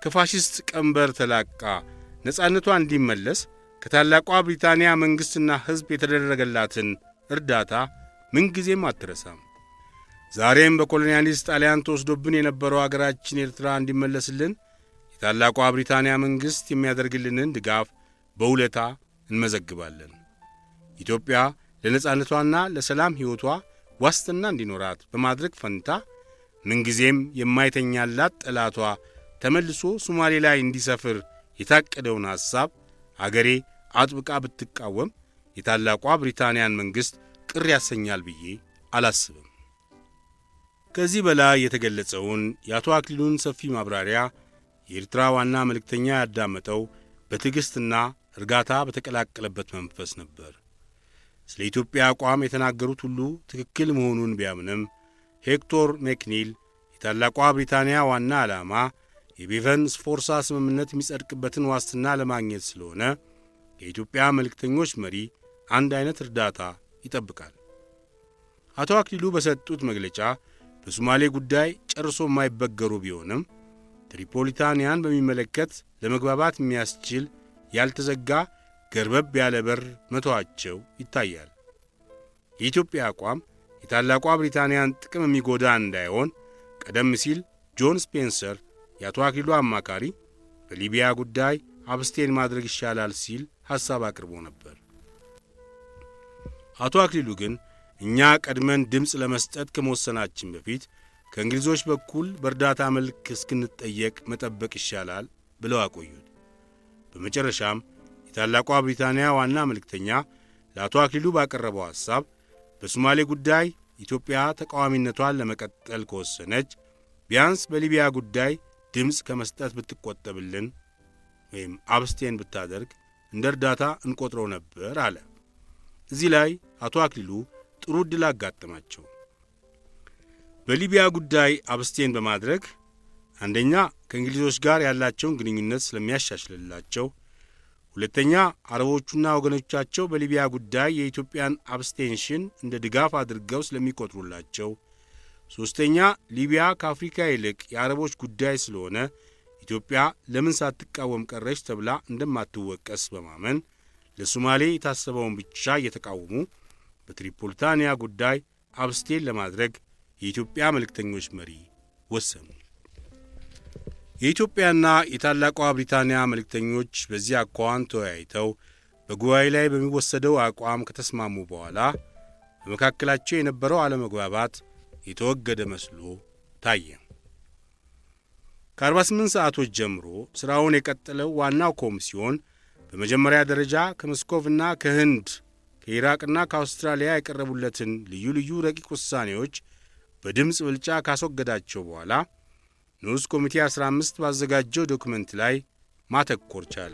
ከፋሽስት ቀንበር ተላቃ ነጻነቷ እንዲመለስ ከታላቋ ብሪታንያ መንግሥትና ሕዝብ የተደረገላትን እርዳታ ምንጊዜም አትረሳም። ዛሬም በኮሎኒያሊስት ጣሊያን ተወስዶብን የነበረው አገራችን ኤርትራ እንዲመለስልን የታላቋ ብሪታንያ መንግሥት የሚያደርግልንን ድጋፍ በውለታ እንመዘግባለን። ኢትዮጵያ ለነጻነቷና ለሰላም ሕይወቷ ዋስትና እንዲኖራት በማድረግ ፈንታ ምንጊዜም የማይተኛላት ጠላቷ ተመልሶ ሶማሌ ላይ እንዲሰፍር የታቀደውን ሐሳብ አገሬ አጥብቃ ብትቃወም የታላቋ ብሪታንያን መንግሥት ቅር ያሰኛል ብዬ አላስብም። ከዚህ በላይ የተገለጸውን የአቶ አክሊሉን ሰፊ ማብራሪያ የኤርትራ ዋና መልእክተኛ ያዳመጠው በትዕግሥትና እርጋታ በተቀላቀለበት መንፈስ ነበር። ስለ ኢትዮጵያ አቋም የተናገሩት ሁሉ ትክክል መሆኑን ቢያምንም ሄክቶር ሜክኒል የታላቋ ብሪታንያ ዋና ዓላማ የቤቨን ስፎርሳ ስምምነት የሚጸድቅበትን ዋስትና ለማግኘት ስለሆነ የኢትዮጵያ መልእክተኞች መሪ አንድ አይነት እርዳታ ይጠብቃል። አቶ አክሊሉ በሰጡት መግለጫ በሶማሌ ጉዳይ ጨርሶ የማይበገሩ ቢሆንም ትሪፖሊታንያን በሚመለከት ለመግባባት የሚያስችል ያልተዘጋ ገርበብ ያለ በር መተዋቸው ይታያል። የኢትዮጵያ አቋም የታላቋ ብሪታንያን ጥቅም የሚጎዳ እንዳይሆን ቀደም ሲል ጆን ስፔንሰር የአቶ አክሊሉ አማካሪ በሊቢያ ጉዳይ አብስቴን ማድረግ ይሻላል ሲል ሐሳብ አቅርቦ ነበር። አቶ አክሊሉ ግን እኛ ቀድመን ድምፅ ለመስጠት ከመወሰናችን በፊት ከእንግሊዞች በኩል በእርዳታ መልክ እስክንጠየቅ መጠበቅ ይሻላል ብለው አቆዩት። በመጨረሻም የታላቋ ብሪታንያ ዋና መልእክተኛ ለአቶ አክሊሉ ባቀረበው ሐሳብ በሶማሌ ጉዳይ ኢትዮጵያ ተቃዋሚነቷን ለመቀጠል ከወሰነች ቢያንስ በሊቢያ ጉዳይ ድምፅ ከመስጠት ብትቆጠብልን ወይም አብስቴን ብታደርግ እንደ እርዳታ እንቆጥረው ነበር አለ። እዚህ ላይ አቶ አክሊሉ ጥሩ ዕድል አጋጠማቸው። በሊቢያ ጉዳይ አብስቴን በማድረግ አንደኛ ከእንግሊዞች ጋር ያላቸውን ግንኙነት ስለሚያሻሽልላቸው፣ ሁለተኛ አረቦቹና ወገኖቻቸው በሊቢያ ጉዳይ የኢትዮጵያን አብስቴንሽን እንደ ድጋፍ አድርገው ስለሚቆጥሩላቸው፣ ሦስተኛ ሊቢያ ከአፍሪካ ይልቅ የአረቦች ጉዳይ ስለሆነ ኢትዮጵያ ለምን ሳትቃወም ቀረች ተብላ እንደማትወቀስ በማመን ለሶማሌ የታሰበውን ብቻ እየተቃወሙ በትሪፖሊታንያ ጉዳይ አብስቴን ለማድረግ የኢትዮጵያ መልእክተኞች መሪ ወሰኑ። የኢትዮጵያና የታላቋ ብሪታንያ መልእክተኞች በዚህ አኳኋን ተወያይተው በጉባኤ ላይ በሚወሰደው አቋም ከተስማሙ በኋላ በመካከላቸው የነበረው አለመግባባት የተወገደ መስሎ ታየ። ከ48 ሰዓቶች ጀምሮ ሥራውን የቀጠለው ዋናው ኮሚሲዮን በመጀመሪያ ደረጃ ከመስኮቭና ከህንድ ከኢራቅና ከአውስትራሊያ የቀረቡለትን ልዩ ልዩ ረቂቅ ውሳኔዎች በድምፅ ብልጫ ካስወገዳቸው በኋላ ንዑስ ኮሚቴ 15 ባዘጋጀው ዶክመንት ላይ ማተኮር ቻለ።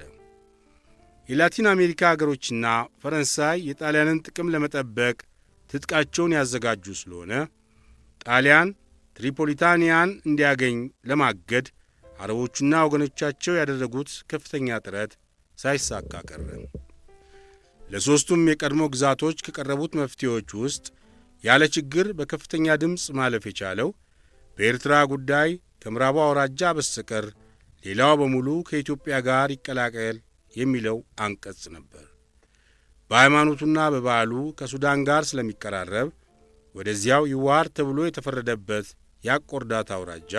የላቲን አሜሪካ አገሮችና ፈረንሳይ የጣሊያንን ጥቅም ለመጠበቅ ትጥቃቸውን ያዘጋጁ ስለሆነ ጣሊያን ትሪፖሊታንያን እንዲያገኝ ለማገድ አረቦቹና ወገኖቻቸው ያደረጉት ከፍተኛ ጥረት ሳይሳካ ቀረ። ለሦስቱም የቀድሞ ግዛቶች ከቀረቡት መፍትሄዎች ውስጥ ያለ ችግር በከፍተኛ ድምፅ ማለፍ የቻለው በኤርትራ ጉዳይ ከምዕራቡ አውራጃ በስተቀር ሌላው በሙሉ ከኢትዮጵያ ጋር ይቀላቀል የሚለው አንቀጽ ነበር። በሃይማኖቱና በባህሉ ከሱዳን ጋር ስለሚቀራረብ ወደዚያው ይዋር ተብሎ የተፈረደበት ያቆርዳት አውራጃ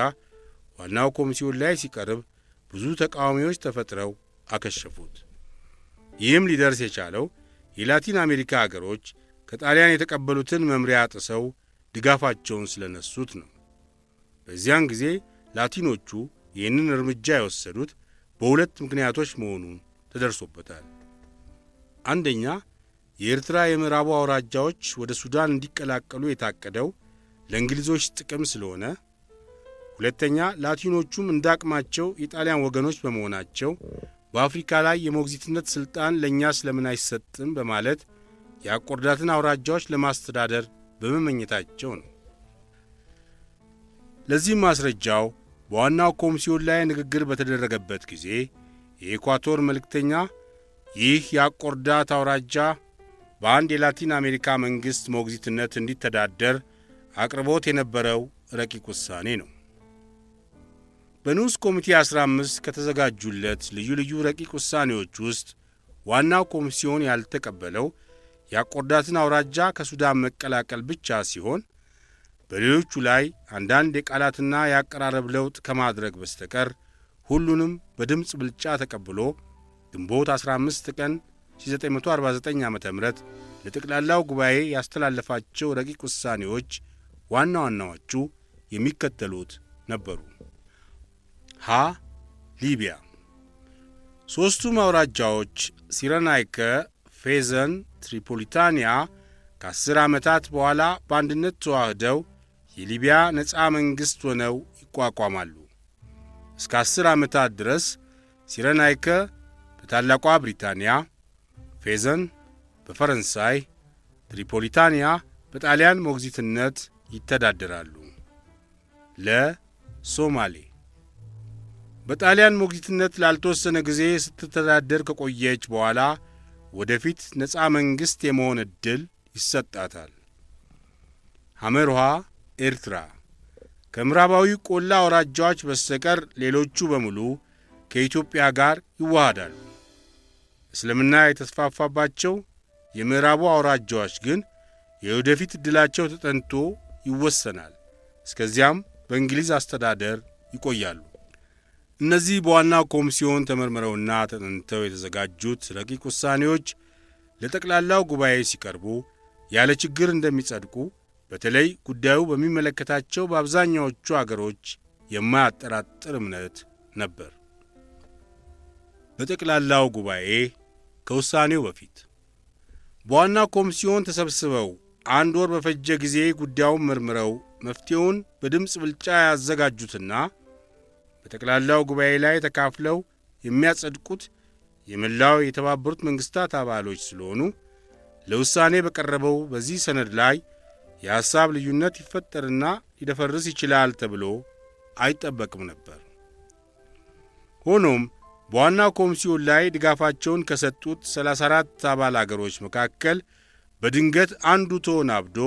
ዋናው ኮሚሲዮን ላይ ሲቀርብ ብዙ ተቃዋሚዎች ተፈጥረው አከሸፉት። ይህም ሊደርስ የቻለው የላቲን አሜሪካ አገሮች ከጣሊያን የተቀበሉትን መምሪያ ጥሰው ድጋፋቸውን ስለነሱት ነው። በዚያን ጊዜ ላቲኖቹ ይህንን እርምጃ የወሰዱት በሁለት ምክንያቶች መሆኑን ተደርሶበታል። አንደኛ የኤርትራ የምዕራቡ አውራጃዎች ወደ ሱዳን እንዲቀላቀሉ የታቀደው ለእንግሊዞች ጥቅም ስለሆነ፣ ሁለተኛ ላቲኖቹም እንዳቅማቸው የጣሊያን ወገኖች በመሆናቸው በአፍሪካ ላይ የሞግዚትነት ሥልጣን ለእኛ ስለምን አይሰጥም በማለት ያቆርዳትን አውራጃዎች ለማስተዳደር በመመኘታቸው ነው። ለዚህም ማስረጃው በዋናው ኮሚሲዮን ላይ ንግግር በተደረገበት ጊዜ የኢኳቶር መልእክተኛ ይህ ያቆርዳት አውራጃ በአንድ የላቲን አሜሪካ መንግሥት ሞግዚትነት እንዲተዳደር አቅርቦት የነበረው ረቂቅ ውሳኔ ነው። በንዑስ ኮሚቴ 15 ከተዘጋጁለት ልዩ ልዩ ረቂቅ ውሳኔዎች ውስጥ ዋናው ኮሚሲዮን ያልተቀበለው ያቆርዳትን አውራጃ ከሱዳን መቀላቀል ብቻ ሲሆን በሌሎቹ ላይ አንዳንድ የቃላትና የአቀራረብ ለውጥ ከማድረግ በስተቀር ሁሉንም በድምፅ ብልጫ ተቀብሎ ግንቦት 15 ቀን 1949 ዓ.ም ለጠቅላላው ጉባኤ ያስተላለፋቸው ረቂቅ ውሳኔዎች ዋና ዋናዎቹ የሚከተሉት ነበሩ። ሀ. ሊቢያ ሦስቱም አውራጃዎች ሲረናይከ፣ ፌዘን፣ ትሪፖሊታንያ ከ10 ዓመታት በኋላ በአንድነት ተዋህደው የሊቢያ ነፃ መንግሥት ሆነው ይቋቋማሉ። እስከ 10 ዓመታት ድረስ ሲረናይከ በታላቋ ብሪታንያ፣ ፌዘን በፈረንሳይ፣ ትሪፖሊታንያ በጣሊያን ሞግዚትነት ይተዳደራሉ። ለሶማሌ በጣሊያን ሞግዚትነት ላልተወሰነ ጊዜ ስትተዳደር ከቆየች በኋላ ወደፊት ነፃ መንግሥት የመሆን ዕድል ይሰጣታል። ሐመርሃ ኤርትራ ከምዕራባዊ ቆላ አውራጃዎች በስተቀር ሌሎቹ በሙሉ ከኢትዮጵያ ጋር ይዋሃዳሉ። እስልምና የተስፋፋባቸው የምዕራቡ አውራጃዎች ግን የወደፊት ዕድላቸው ተጠንቶ ይወሰናል። እስከዚያም በእንግሊዝ አስተዳደር ይቆያሉ። እነዚህ በዋናው ኮሚሲዮን ተመርምረውና ተጠንተው የተዘጋጁት ረቂቅ ውሳኔዎች ለጠቅላላው ጉባኤ ሲቀርቡ ያለ ችግር እንደሚጸድቁ በተለይ ጉዳዩ በሚመለከታቸው በአብዛኛዎቹ አገሮች የማያጠራጥር እምነት ነበር። በጠቅላላው ጉባኤ ከውሳኔው በፊት በዋናው ኮሚሲዮን ተሰብስበው አንድ ወር በፈጀ ጊዜ ጉዳዩን መርምረው መፍትሄውን በድምፅ ብልጫ ያዘጋጁትና በጠቅላላው ጉባኤ ላይ ተካፍለው የሚያጸድቁት የመላው የተባበሩት መንግስታት አባሎች ስለሆኑ ለውሳኔ በቀረበው በዚህ ሰነድ ላይ የሐሳብ ልዩነት ይፈጠርና ሊደፈርስ ይችላል ተብሎ አይጠበቅም ነበር። ሆኖም በዋናው ኮሚሲዮን ላይ ድጋፋቸውን ከሰጡት 34 አባል አገሮች መካከል በድንገት አንዱ ተወናብዶ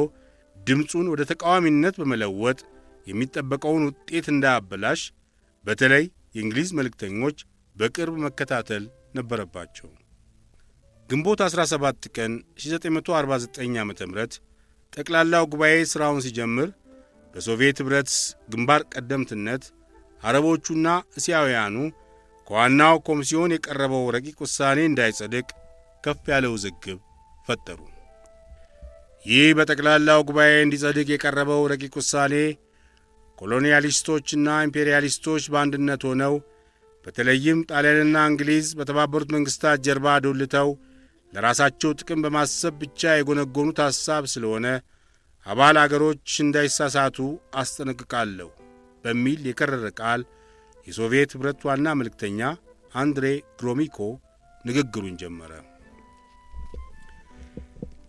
ድምፁን ወደ ተቃዋሚነት በመለወጥ የሚጠበቀውን ውጤት እንዳያበላሽ በተለይ የእንግሊዝ መልእክተኞች በቅርብ መከታተል ነበረባቸው። ግንቦት 17 ቀን 1949 ዓ.ም ጠቅላላው ጉባኤ ሥራውን ሲጀምር በሶቪየት ኅብረት ግንባር ቀደምትነት አረቦቹና እስያውያኑ ከዋናው ኮሚሲዮን የቀረበው ረቂቅ ውሳኔ እንዳይጸድቅ ከፍ ያለ ውዝግብ ፈጠሩ። ይህ በጠቅላላው ጉባኤ እንዲጸድቅ የቀረበው ረቂቅ ውሳኔ ኮሎኒያሊስቶችና ኢምፔሪያሊስቶች በአንድነት ሆነው በተለይም ጣሊያንና እንግሊዝ በተባበሩት መንግስታት ጀርባ ዶልተው ለራሳቸው ጥቅም በማሰብ ብቻ የጎነጎኑት ሐሳብ ስለሆነ አባል አገሮች እንዳይሳሳቱ አስጠነቅቃለሁ በሚል የከረረ ቃል የሶቪየት ኅብረት ዋና መልእክተኛ አንድሬ ግሮሚኮ ንግግሩን ጀመረ።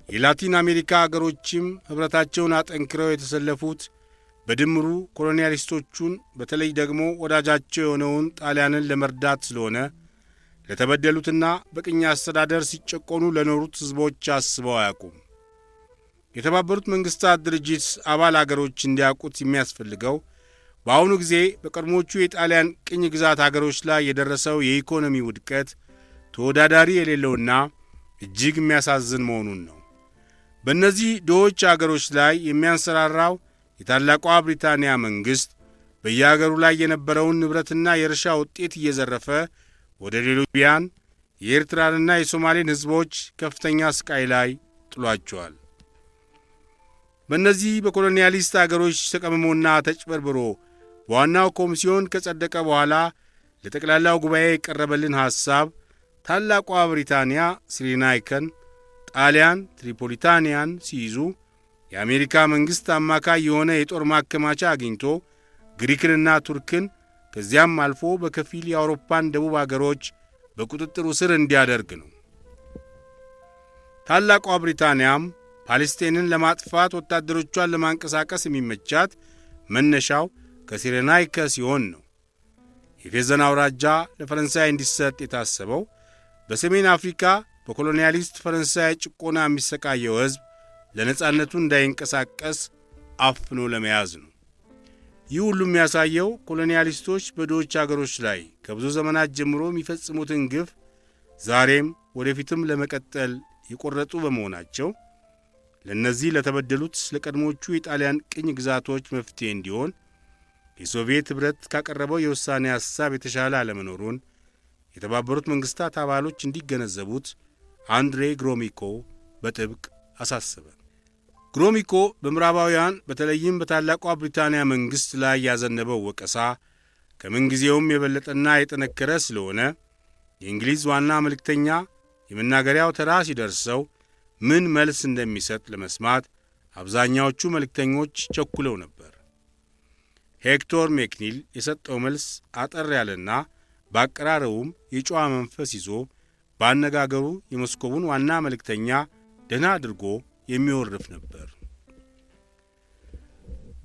የላቲን አሜሪካ አገሮችም ኅብረታቸውን አጠንክረው የተሰለፉት በድምሩ ኮሎኒያሊስቶቹን በተለይ ደግሞ ወዳጃቸው የሆነውን ጣሊያንን ለመርዳት ስለሆነ ለተበደሉትና በቅኝ አስተዳደር ሲጨቆኑ ለኖሩት ሕዝቦች አስበው አያውቁም። የተባበሩት መንግስታት ድርጅት አባል አገሮች እንዲያውቁት የሚያስፈልገው በአሁኑ ጊዜ በቀድሞቹ የጣሊያን ቅኝ ግዛት አገሮች ላይ የደረሰው የኢኮኖሚ ውድቀት ተወዳዳሪ የሌለውና እጅግ የሚያሳዝን መሆኑን ነው። በእነዚህ ድሆች አገሮች ላይ የሚያንሰራራው የታላቋ ብሪታንያ መንግሥት በየአገሩ ላይ የነበረውን ንብረትና የእርሻ ውጤት እየዘረፈ ወደ ሌሎች ሊቢያን፣ የኤርትራንና የሶማሌን ሕዝቦች ከፍተኛ ስቃይ ላይ ጥሏቸዋል። በእነዚህ በኮሎኒያሊስት አገሮች ተቀምሞና ተጭበርብሮ በዋናው ኮሚሲዮን ከጸደቀ በኋላ ለጠቅላላው ጉባኤ የቀረበልን ሐሳብ ታላቋ ብሪታንያ ሲሬናይከን፣ ጣሊያን ትሪፖሊታንያን ሲይዙ የአሜሪካ መንግሥት አማካይ የሆነ የጦር ማከማቻ አግኝቶ ግሪክንና ቱርክን ከዚያም አልፎ በከፊል የአውሮፓን ደቡብ አገሮች በቁጥጥሩ ስር እንዲያደርግ ነው። ታላቋ ብሪታንያም ፓሌስቲንን ለማጥፋት ወታደሮቿን ለማንቀሳቀስ የሚመቻት መነሻው ከሲሬናይከ ሲሆን ነው። የፌዘን አውራጃ ለፈረንሳይ እንዲሰጥ የታሰበው በሰሜን አፍሪካ በኮሎኒያሊስት ፈረንሳይ ጭቆና የሚሰቃየው ሕዝብ ለነጻነቱ እንዳይንቀሳቀስ አፍኖ ለመያዝ ነው። ይህ ሁሉ የሚያሳየው ኮሎኒያሊስቶች በድሆች አገሮች ላይ ከብዙ ዘመናት ጀምሮ የሚፈጽሙትን ግፍ ዛሬም ወደፊትም ለመቀጠል የቆረጡ በመሆናቸው ለእነዚህ ለተበደሉት ለቀድሞቹ የጣሊያን ቅኝ ግዛቶች መፍትሄ እንዲሆን የሶቪየት ኅብረት ካቀረበው የውሳኔ ሐሳብ የተሻለ አለመኖሩን የተባበሩት መንግስታት አባሎች እንዲገነዘቡት አንድሬ ግሮሚኮ በጥብቅ አሳሰበ። ግሮሚኮ በምዕራባውያን በተለይም በታላቋ ብሪታንያ መንግሥት ላይ ያዘነበው ወቀሳ ከምንጊዜውም የበለጠና የጠነከረ ስለሆነ የእንግሊዝ ዋና መልእክተኛ የመናገሪያው ተራ ሲደርሰው ምን መልስ እንደሚሰጥ ለመስማት አብዛኛዎቹ መልእክተኞች ቸኩለው ነበር። ሄክቶር ሜክኒል የሰጠው መልስ አጠር ያለና በአቀራረቡም የጨዋ መንፈስ ይዞ በአነጋገሩ የሞስኮቡን ዋና መልእክተኛ ደህና አድርጎ የሚወርፍ ነበር።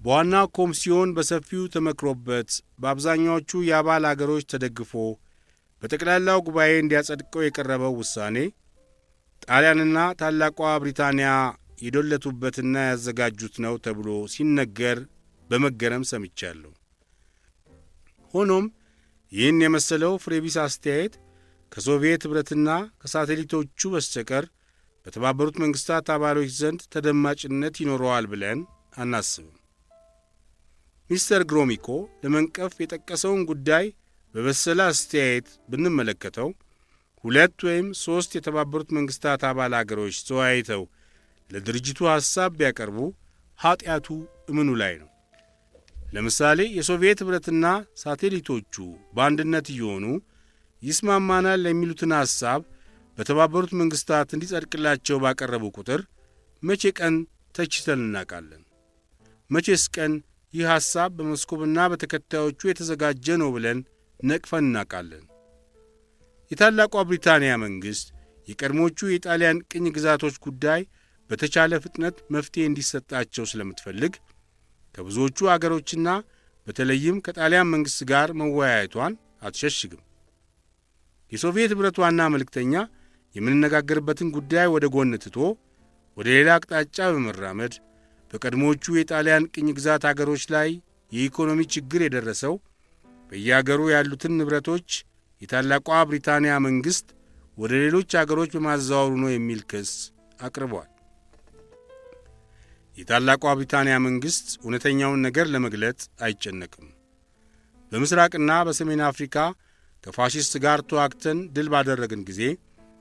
በዋና ኮሚሲዮን በሰፊው ተመክሮበት በአብዛኛዎቹ የአባል አገሮች ተደግፎ በጠቅላላው ጉባኤ እንዲያጸድቀው የቀረበው ውሳኔ ጣሊያንና ታላቋ ብሪታንያ የዶለቱበትና ያዘጋጁት ነው ተብሎ ሲነገር በመገረም ሰምቻለሁ። ሆኖም ይህን የመሰለው ፍሬቢስ አስተያየት ከሶቪየት ኅብረትና ከሳቴሊቶቹ በስተቀር በተባበሩት መንግስታት አባሎች ዘንድ ተደማጭነት ይኖረዋል ብለን አናስብም። ሚስተር ግሮሚኮ ለመንቀፍ የጠቀሰውን ጉዳይ በበሰለ አስተያየት ብንመለከተው 2 ወይም 3 የተባበሩት መንግስታት አባል አገሮች ተወያይተው ለድርጅቱ ሐሳብ ቢያቀርቡ ኀጢአቱ እምኑ ላይ ነው? ለምሳሌ የሶቪየት ኅብረትና ሳቴሊቶቹ በአንድነት እየሆኑ ይስማማናል የሚሉትን ሐሳብ በተባበሩት መንግስታት እንዲጸድቅላቸው ባቀረቡ ቁጥር መቼ ቀን ተችተን እናውቃለን? መቼስ ቀን ይህ ሐሳብ በሞስኮቭና በተከታዮቹ የተዘጋጀ ነው ብለን ነቅፈን እናውቃለን? የታላቋ ብሪታንያ መንግሥት የቀድሞቹ የጣሊያን ቅኝ ግዛቶች ጉዳይ በተቻለ ፍጥነት መፍትሔ እንዲሰጣቸው ስለምትፈልግ ከብዙዎቹ አገሮችና በተለይም ከጣሊያን መንግሥት ጋር መወያየቷን አትሸሽግም። የሶቪየት ኅብረት ዋና መልእክተኛ የምንነጋገርበትን ጉዳይ ወደ ጎን ትቶ ወደ ሌላ አቅጣጫ በመራመድ በቀድሞቹ የጣሊያን ቅኝ ግዛት አገሮች ላይ የኢኮኖሚ ችግር የደረሰው በየአገሩ ያሉትን ንብረቶች የታላቋ ብሪታንያ መንግሥት ወደ ሌሎች አገሮች በማዛወሩ ነው የሚል ክስ አቅርቧል። የታላቋ ብሪታንያ መንግሥት እውነተኛውን ነገር ለመግለጥ አይጨነቅም። በምስራቅና በሰሜን አፍሪካ ከፋሺስት ጋር ተዋግተን ድል ባደረግን ጊዜ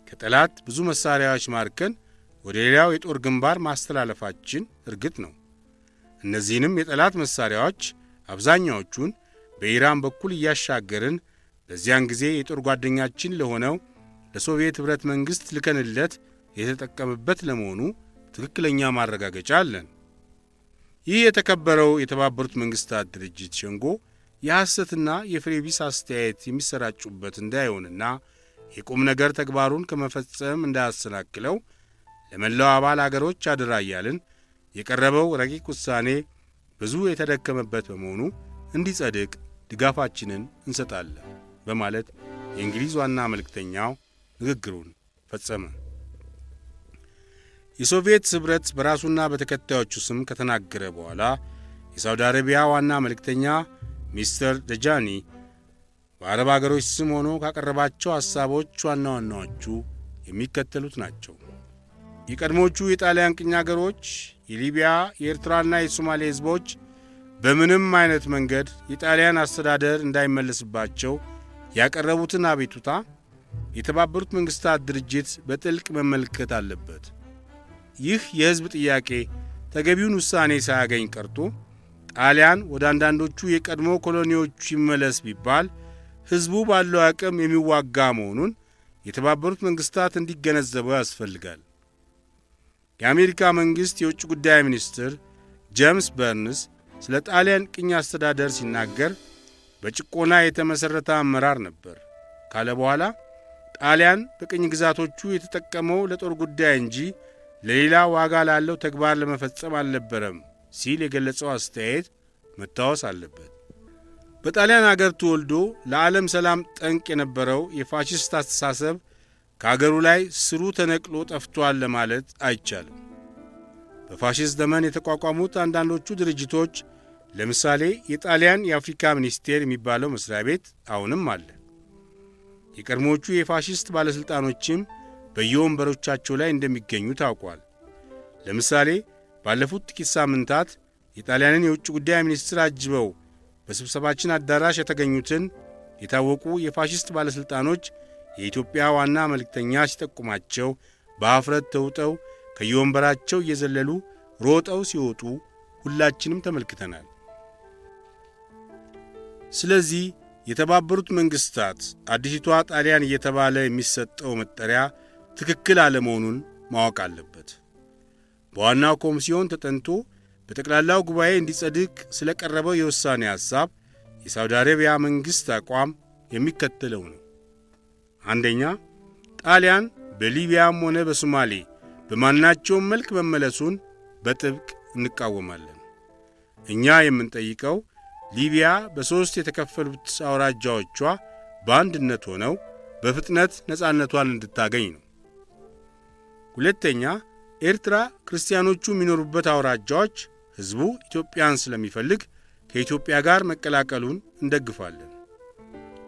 ከጠላት ብዙ መሣሪያዎች ማርከን ወደ ሌላው የጦር ግንባር ማስተላለፋችን እርግጥ ነው። እነዚህንም የጠላት መሣሪያዎች አብዛኛዎቹን በኢራን በኩል እያሻገርን በዚያን ጊዜ የጦር ጓደኛችን ለሆነው ለሶቪየት ኅብረት መንግሥት ልከንለት የተጠቀመበት ለመሆኑ ትክክለኛ ማረጋገጫ አለን። ይህ የተከበረው የተባበሩት መንግሥታት ድርጅት ሸንጎ የሐሰትና የፍሬቢስ አስተያየት የሚሰራጩበት እንዳይሆንና የቁም ነገር ተግባሩን ከመፈጸም እንዳያሰናክለው ለመላው አባል አገሮች አደራ እያልን የቀረበው ረቂቅ ውሳኔ ብዙ የተደከመበት በመሆኑ እንዲጸድቅ ድጋፋችንን እንሰጣለን በማለት የእንግሊዝ ዋና መልእክተኛው ንግግሩን ፈጸመ። የሶቪየት ኅብረት በራሱና በተከታዮቹ ስም ከተናገረ በኋላ የሳውዲ አረቢያ ዋና መልእክተኛ ሚስተር ደጃኒ በአረብ አገሮች ስም ሆኖ ካቀረባቸው ሐሳቦች ዋና ዋናዎቹ የሚከተሉት ናቸው። የቀድሞቹ የጣሊያን ቅኝ አገሮች የሊቢያ፣ የኤርትራና የሶማሌ ሕዝቦች በምንም አይነት መንገድ የጣሊያን አስተዳደር እንዳይመለስባቸው ያቀረቡትን አቤቱታ የተባበሩት መንግሥታት ድርጅት በጥልቅ መመልከት አለበት። ይህ የሕዝብ ጥያቄ ተገቢውን ውሳኔ ሳያገኝ ቀርቶ ጣሊያን ወደ አንዳንዶቹ የቀድሞ ኮሎኒዎቹ ይመለስ ቢባል ሕዝቡ ባለው አቅም የሚዋጋ መሆኑን የተባበሩት መንግሥታት እንዲገነዘበው ያስፈልጋል። የአሜሪካ መንግሥት የውጭ ጉዳይ ሚኒስትር ጄምስ በርንስ ስለ ጣሊያን ቅኝ አስተዳደር ሲናገር በጭቆና የተመሠረተ አመራር ነበር ካለ በኋላ ጣሊያን በቅኝ ግዛቶቹ የተጠቀመው ለጦር ጉዳይ እንጂ ለሌላ ዋጋ ላለው ተግባር ለመፈጸም አልነበረም ሲል የገለጸው አስተያየት መታወስ አለበት። በጣሊያን አገር ተወልዶ ለዓለም ሰላም ጠንቅ የነበረው የፋሺስት አስተሳሰብ ከአገሩ ላይ ስሩ ተነቅሎ ጠፍቷል ለማለት አይቻልም። በፋሺስት ዘመን የተቋቋሙት አንዳንዶቹ ድርጅቶች ለምሳሌ የጣሊያን የአፍሪካ ሚኒስቴር የሚባለው መስሪያ ቤት አሁንም አለ። የቀድሞቹ የፋሺስት ባለሥልጣኖችም በየወንበሮቻቸው ላይ እንደሚገኙ ታውቋል። ለምሳሌ ባለፉት ጥቂት ሳምንታት የጣሊያንን የውጭ ጉዳይ ሚኒስትር አጅበው በስብሰባችን አዳራሽ የተገኙትን የታወቁ የፋሺስት ባለሥልጣኖች የኢትዮጵያ ዋና መልእክተኛ ሲጠቁማቸው በአፍረት ተውጠው ከየወንበራቸው እየዘለሉ ሮጠው ሲወጡ ሁላችንም ተመልክተናል። ስለዚህ የተባበሩት መንግሥታት አዲሲቷ ጣሊያን እየተባለ የሚሰጠው መጠሪያ ትክክል አለመሆኑን ማወቅ አለበት። በዋናው ኮሚሲዮን ተጠንቶ በጠቅላላው ጉባኤ እንዲጸድቅ ስለ ቀረበው የውሳኔ ሐሳብ የሳውዲ አረቢያ መንግሥት አቋም የሚከተለው ነው። አንደኛ፣ ጣሊያን በሊቢያም ሆነ በሶማሌ በማናቸውም መልክ መመለሱን በጥብቅ እንቃወማለን። እኛ የምንጠይቀው ሊቢያ በሦስት የተከፈሉት አውራጃዎቿ በአንድነት ሆነው በፍጥነት ነጻነቷን እንድታገኝ ነው። ሁለተኛ፣ ኤርትራ ክርስቲያኖቹ የሚኖሩበት አውራጃዎች ሕዝቡ ኢትዮጵያን ስለሚፈልግ ከኢትዮጵያ ጋር መቀላቀሉን እንደግፋለን።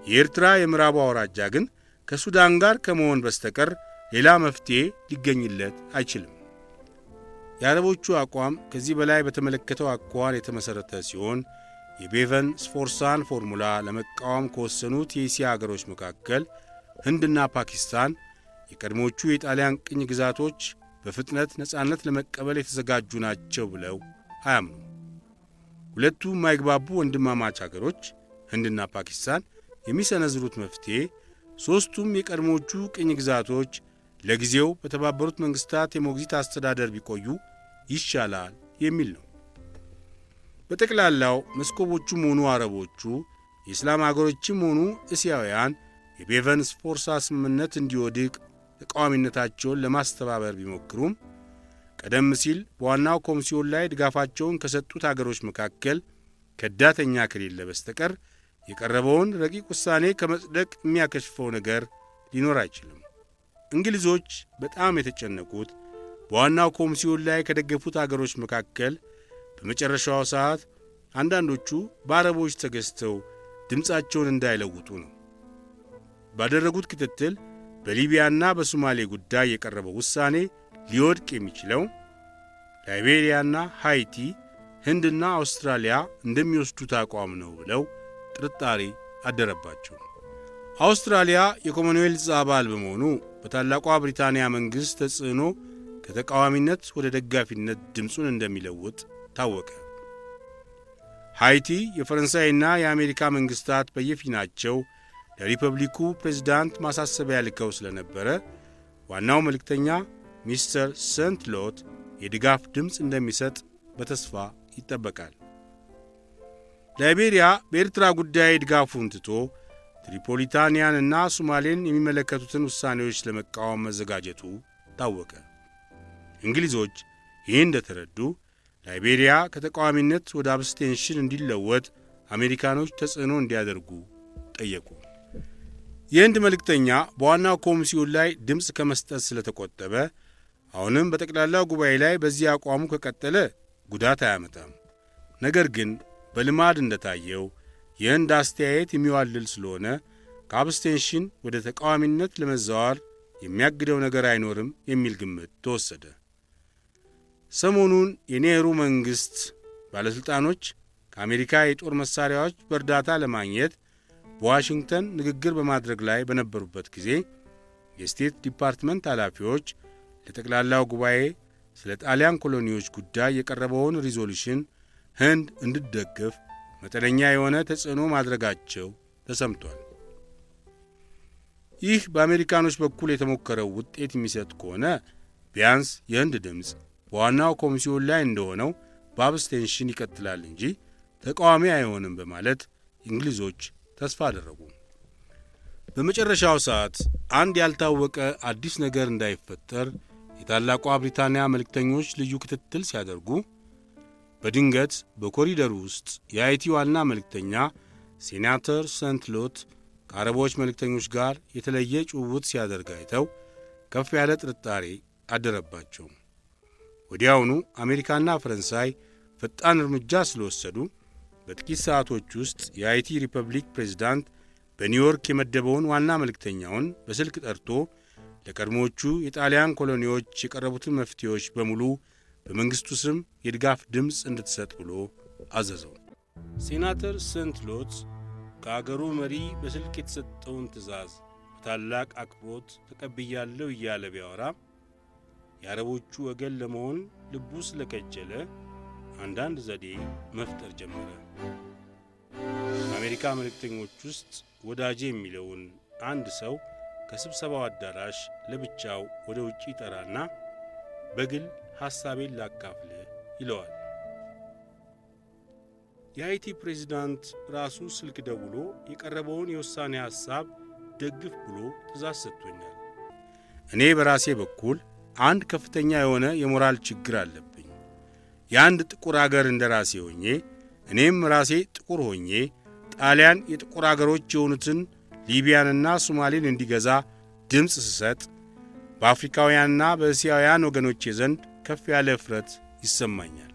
የኤርትራ የምዕራቡ አውራጃ ግን ከሱዳን ጋር ከመሆን በስተቀር ሌላ መፍትሔ ሊገኝለት አይችልም። የአረቦቹ አቋም ከዚህ በላይ በተመለከተው አኳኋን የተመሠረተ ሲሆን የቤቨን ስፎርሳን ፎርሙላ ለመቃወም ከወሰኑት የእስያ አገሮች መካከል ህንድና ፓኪስታን የቀድሞቹ የጣሊያን ቅኝ ግዛቶች በፍጥነት ነጻነት ለመቀበል የተዘጋጁ ናቸው ብለው አያምኑ። ሁለቱ የማይግባቡ ወንድማማች አገሮች ህንድና ፓኪስታን የሚሰነዝሩት መፍትሔ ሦስቱም የቀድሞቹ ቅኝ ግዛቶች ለጊዜው በተባበሩት መንግሥታት የሞግዚት አስተዳደር ቢቆዩ ይሻላል የሚል ነው። በጠቅላላው መስኮቦቹም ሆኑ አረቦቹ የእስላም አገሮችም ሆኑ እስያውያን የቤቨን ስፎርሳ ስምምነት እንዲወድቅ ተቃዋሚነታቸውን ለማስተባበር ቢሞክሩም ቀደም ሲል በዋናው ኮሚሲዮን ላይ ድጋፋቸውን ከሰጡት አገሮች መካከል ከዳተኛ ከሌለ በስተቀር የቀረበውን ረቂቅ ውሳኔ ከመጽደቅ የሚያከሽፈው ነገር ሊኖር አይችልም። እንግሊዞች በጣም የተጨነቁት በዋናው ኮሚሲዮን ላይ ከደገፉት አገሮች መካከል በመጨረሻው ሰዓት አንዳንዶቹ በአረቦች ተገዝተው ድምፃቸውን እንዳይለውጡ ነው። ባደረጉት ክትትል በሊቢያና በሶማሌ ጉዳይ የቀረበው ውሳኔ ሊወድቅ የሚችለው ላይቤሪያና ሃይቲ፣ ህንድና አውስትራሊያ እንደሚወስዱት አቋም ነው ብለው ጥርጣሬ አደረባቸው። አውስትራሊያ የኮመንዌልዝ አባል በመሆኑ በታላቋ ብሪታንያ መንግሥት ተጽዕኖ ከተቃዋሚነት ወደ ደጋፊነት ድምፁን እንደሚለውጥ ታወቀ። ሃይቲ የፈረንሳይና የአሜሪካ መንግሥታት በየፊናቸው ለሪፐብሊኩ ፕሬዝዳንት ማሳሰቢያ ልከው ስለነበረ ዋናው መልእክተኛ ሚስተር ሰንት ሎት የድጋፍ ድምፅ እንደሚሰጥ በተስፋ ይጠበቃል። ላይቤሪያ በኤርትራ ጉዳይ ድጋፉን ትቶ ትሪፖሊታንያንና ሶማሌን የሚመለከቱትን ውሳኔዎች ለመቃወም መዘጋጀቱ ታወቀ። እንግሊዞች ይህን እንደተረዱ ላይቤሪያ ከተቃዋሚነት ወደ አብስቴንሽን እንዲለወጥ አሜሪካኖች ተጽዕኖ እንዲያደርጉ ጠየቁ። የህንድ መልእክተኛ በዋናው ኮሚሲዮን ላይ ድምፅ ከመስጠት ስለተቆጠበ አሁንም በጠቅላላው ጉባኤ ላይ በዚህ አቋሙ ከቀጠለ ጉዳት አያመጣም። ነገር ግን በልማድ እንደታየው የህንድ አስተያየት የሚዋልል ስለሆነ ከአብስቴንሽን ወደ ተቃዋሚነት ለመዛዋር የሚያግደው ነገር አይኖርም የሚል ግምት ተወሰደ። ሰሞኑን የኔህሩ መንግሥት ባለሥልጣኖች ከአሜሪካ የጦር መሣሪያዎች በእርዳታ ለማግኘት በዋሽንግተን ንግግር በማድረግ ላይ በነበሩበት ጊዜ የስቴት ዲፓርትመንት ኃላፊዎች ለጠቅላላው ጉባኤ ስለ ጣሊያን ኮሎኒዎች ጉዳይ የቀረበውን ሪዞሉሽን ህንድ እንድትደግፍ መጠነኛ የሆነ ተጽዕኖ ማድረጋቸው ተሰምቷል። ይህ በአሜሪካኖች በኩል የተሞከረው ውጤት የሚሰጥ ከሆነ ቢያንስ የህንድ ድምፅ በዋናው ኮሚሲዮን ላይ እንደሆነው በአብስቴንሽን ይቀጥላል እንጂ ተቃዋሚ አይሆንም በማለት እንግሊዞች ተስፋ አደረጉ። በመጨረሻው ሰዓት አንድ ያልታወቀ አዲስ ነገር እንዳይፈጠር የታላቋ ብሪታንያ መልእክተኞች ልዩ ክትትል ሲያደርጉ በድንገት በኮሪደሩ ውስጥ የሃይቲ ዋና መልእክተኛ ሴናተር ሰንት ሎት ከአረቦች መልእክተኞች ጋር የተለየ ጭውውት ሲያደርግ አይተው ከፍ ያለ ጥርጣሬ አደረባቸው። ወዲያውኑ አሜሪካና ፈረንሳይ ፈጣን እርምጃ ስለወሰዱ በጥቂት ሰዓቶች ውስጥ የሃይቲ ሪፐብሊክ ፕሬዝዳንት በኒውዮርክ የመደበውን ዋና መልእክተኛውን በስልክ ጠርቶ ለቀድሞዎቹ የጣሊያን ኮሎኒዎች የቀረቡትን መፍትሄዎች በሙሉ በመንግሥቱ ስም የድጋፍ ድምፅ እንድትሰጥ ብሎ አዘዘው። ሴናተር ሰንት ሎት ከአገሩ መሪ በስልክ የተሰጠውን ትእዛዝ በታላቅ አክብሮት ተቀብያለሁ እያለ ቢያወራም የአረቦቹ ወገን ለመሆን ልቡ ስለከጀለ አንዳንድ ዘዴ መፍጠር ጀመረ። ከአሜሪካ መልእክተኞች ውስጥ ወዳጄ የሚለውን አንድ ሰው ከስብሰባው አዳራሽ ለብቻው ወደ ውጪ ጠራና በግል ሐሳቤን ላካፍልህ ይለዋል። የሃይቲ ፕሬዝዳንት ራሱ ስልክ ደውሎ የቀረበውን የውሳኔ ሐሳብ ደግፍ ብሎ ትእዛዝ ሰጥቶኛል። እኔ በራሴ በኩል አንድ ከፍተኛ የሆነ የሞራል ችግር አለብኝ። የአንድ ጥቁር አገር እንደራሴ ሆኜ እኔም ራሴ ጥቁር ሆኜ ጣሊያን የጥቁር አገሮች የሆኑትን ሊቢያንና ሶማሌን እንዲገዛ ድምፅ ስሰጥ በአፍሪካውያንና በእስያውያን ወገኖቼ ዘንድ ከፍ ያለ እፍረት ይሰማኛል።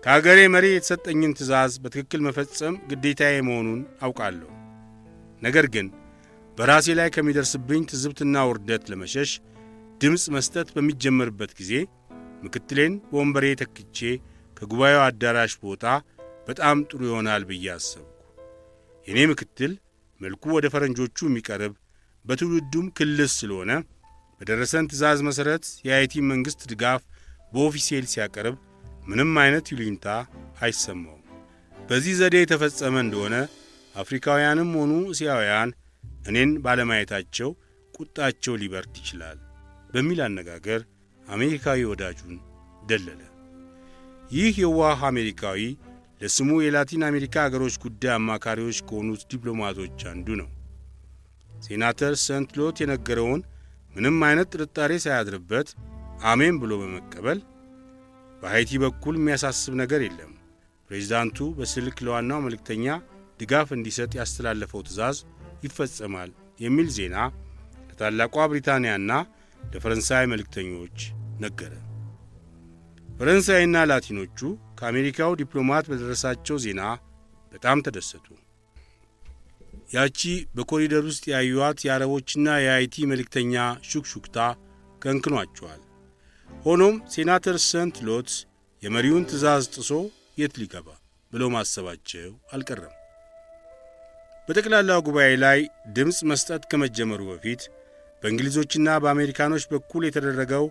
ከአገሬ መሪ የተሰጠኝን ትእዛዝ በትክክል መፈጸም ግዴታዬ መሆኑን አውቃለሁ። ነገር ግን በራሴ ላይ ከሚደርስብኝ ትዝብትና ውርደት ለመሸሽ ድምፅ መስጠት በሚጀመርበት ጊዜ ምክትሌን በወንበሬ ተክቼ ከጉባኤው አዳራሽ ቦታ በጣም ጥሩ ይሆናል ብዬ አሰብኩ። የኔ ምክትል መልኩ ወደ ፈረንጆቹ የሚቀርብ በትውልዱም ክልስ ስለሆነ በደረሰን ትእዛዝ መሠረት የሃይቲ መንግሥት ድጋፍ በኦፊሴል ሲያቀርብ ምንም አይነት ይሉኝታ አይሰማውም። በዚህ ዘዴ የተፈጸመ እንደሆነ አፍሪካውያንም ሆኑ እስያውያን እኔን ባለማየታቸው ቁጣቸው ሊበርድ ይችላል በሚል አነጋገር አሜሪካዊ ወዳጁን ደለለ። ይህ የዋህ አሜሪካዊ ለስሙ የላቲን አሜሪካ አገሮች ጉዳይ አማካሪዎች ከሆኑት ዲፕሎማቶች አንዱ ነው። ሴናተር ሰንት ሎት የነገረውን ምንም አይነት ጥርጣሬ ሳያድርበት አሜን ብሎ በመቀበል በሃይቲ በኩል የሚያሳስብ ነገር የለም፣ ፕሬዝዳንቱ በስልክ ለዋናው መልእክተኛ ድጋፍ እንዲሰጥ ያስተላለፈው ትእዛዝ ይፈጸማል የሚል ዜና ለታላቋ ብሪታንያና ለፈረንሳይ መልእክተኞች ነገረ። ፈረንሳይና ላቲኖቹ ከአሜሪካው ዲፕሎማት በደረሳቸው ዜና በጣም ተደሰቱ። ያቺ በኮሪደር ውስጥ ያዩዋት የአረቦችና የሃይቲ መልእክተኛ ሹክሹክታ ከንክኗቸዋል። ሆኖም ሴናተር ሰንት ሎት የመሪውን ትእዛዝ ጥሶ የት ሊገባ ብለው ማሰባቸው አልቀረም። በጠቅላላው ጉባኤ ላይ ድምፅ መስጠት ከመጀመሩ በፊት በእንግሊዞችና በአሜሪካኖች በኩል የተደረገው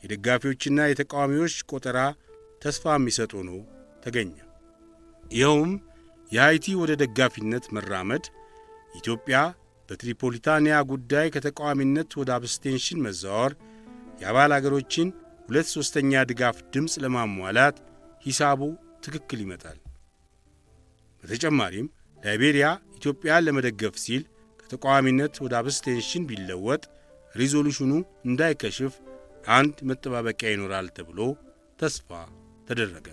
የደጋፊዎችና የተቃዋሚዎች ቆጠራ ተስፋ የሚሰጥ ሆኖ ተገኘ። ይኸውም የሃይቲ ወደ ደጋፊነት መራመድ፣ ኢትዮጵያ በትሪፖሊታንያ ጉዳይ ከተቃዋሚነት ወደ አብስቴንሽን መዛወር፣ የአባል አገሮችን 2/3 ድጋፍ ድምፅ ለማሟላት ሂሳቡ ትክክል ይመጣል። በተጨማሪም ላይቤሪያ ኢትዮጵያን ለመደገፍ ሲል ከተቃዋሚነት ወደ አብስቴንሽን ቢለወጥ ሪዞሉሽኑ እንዳይከሽፍ አንድ መጠባበቂያ ይኖራል ተብሎ ተስፋ ተደረገ።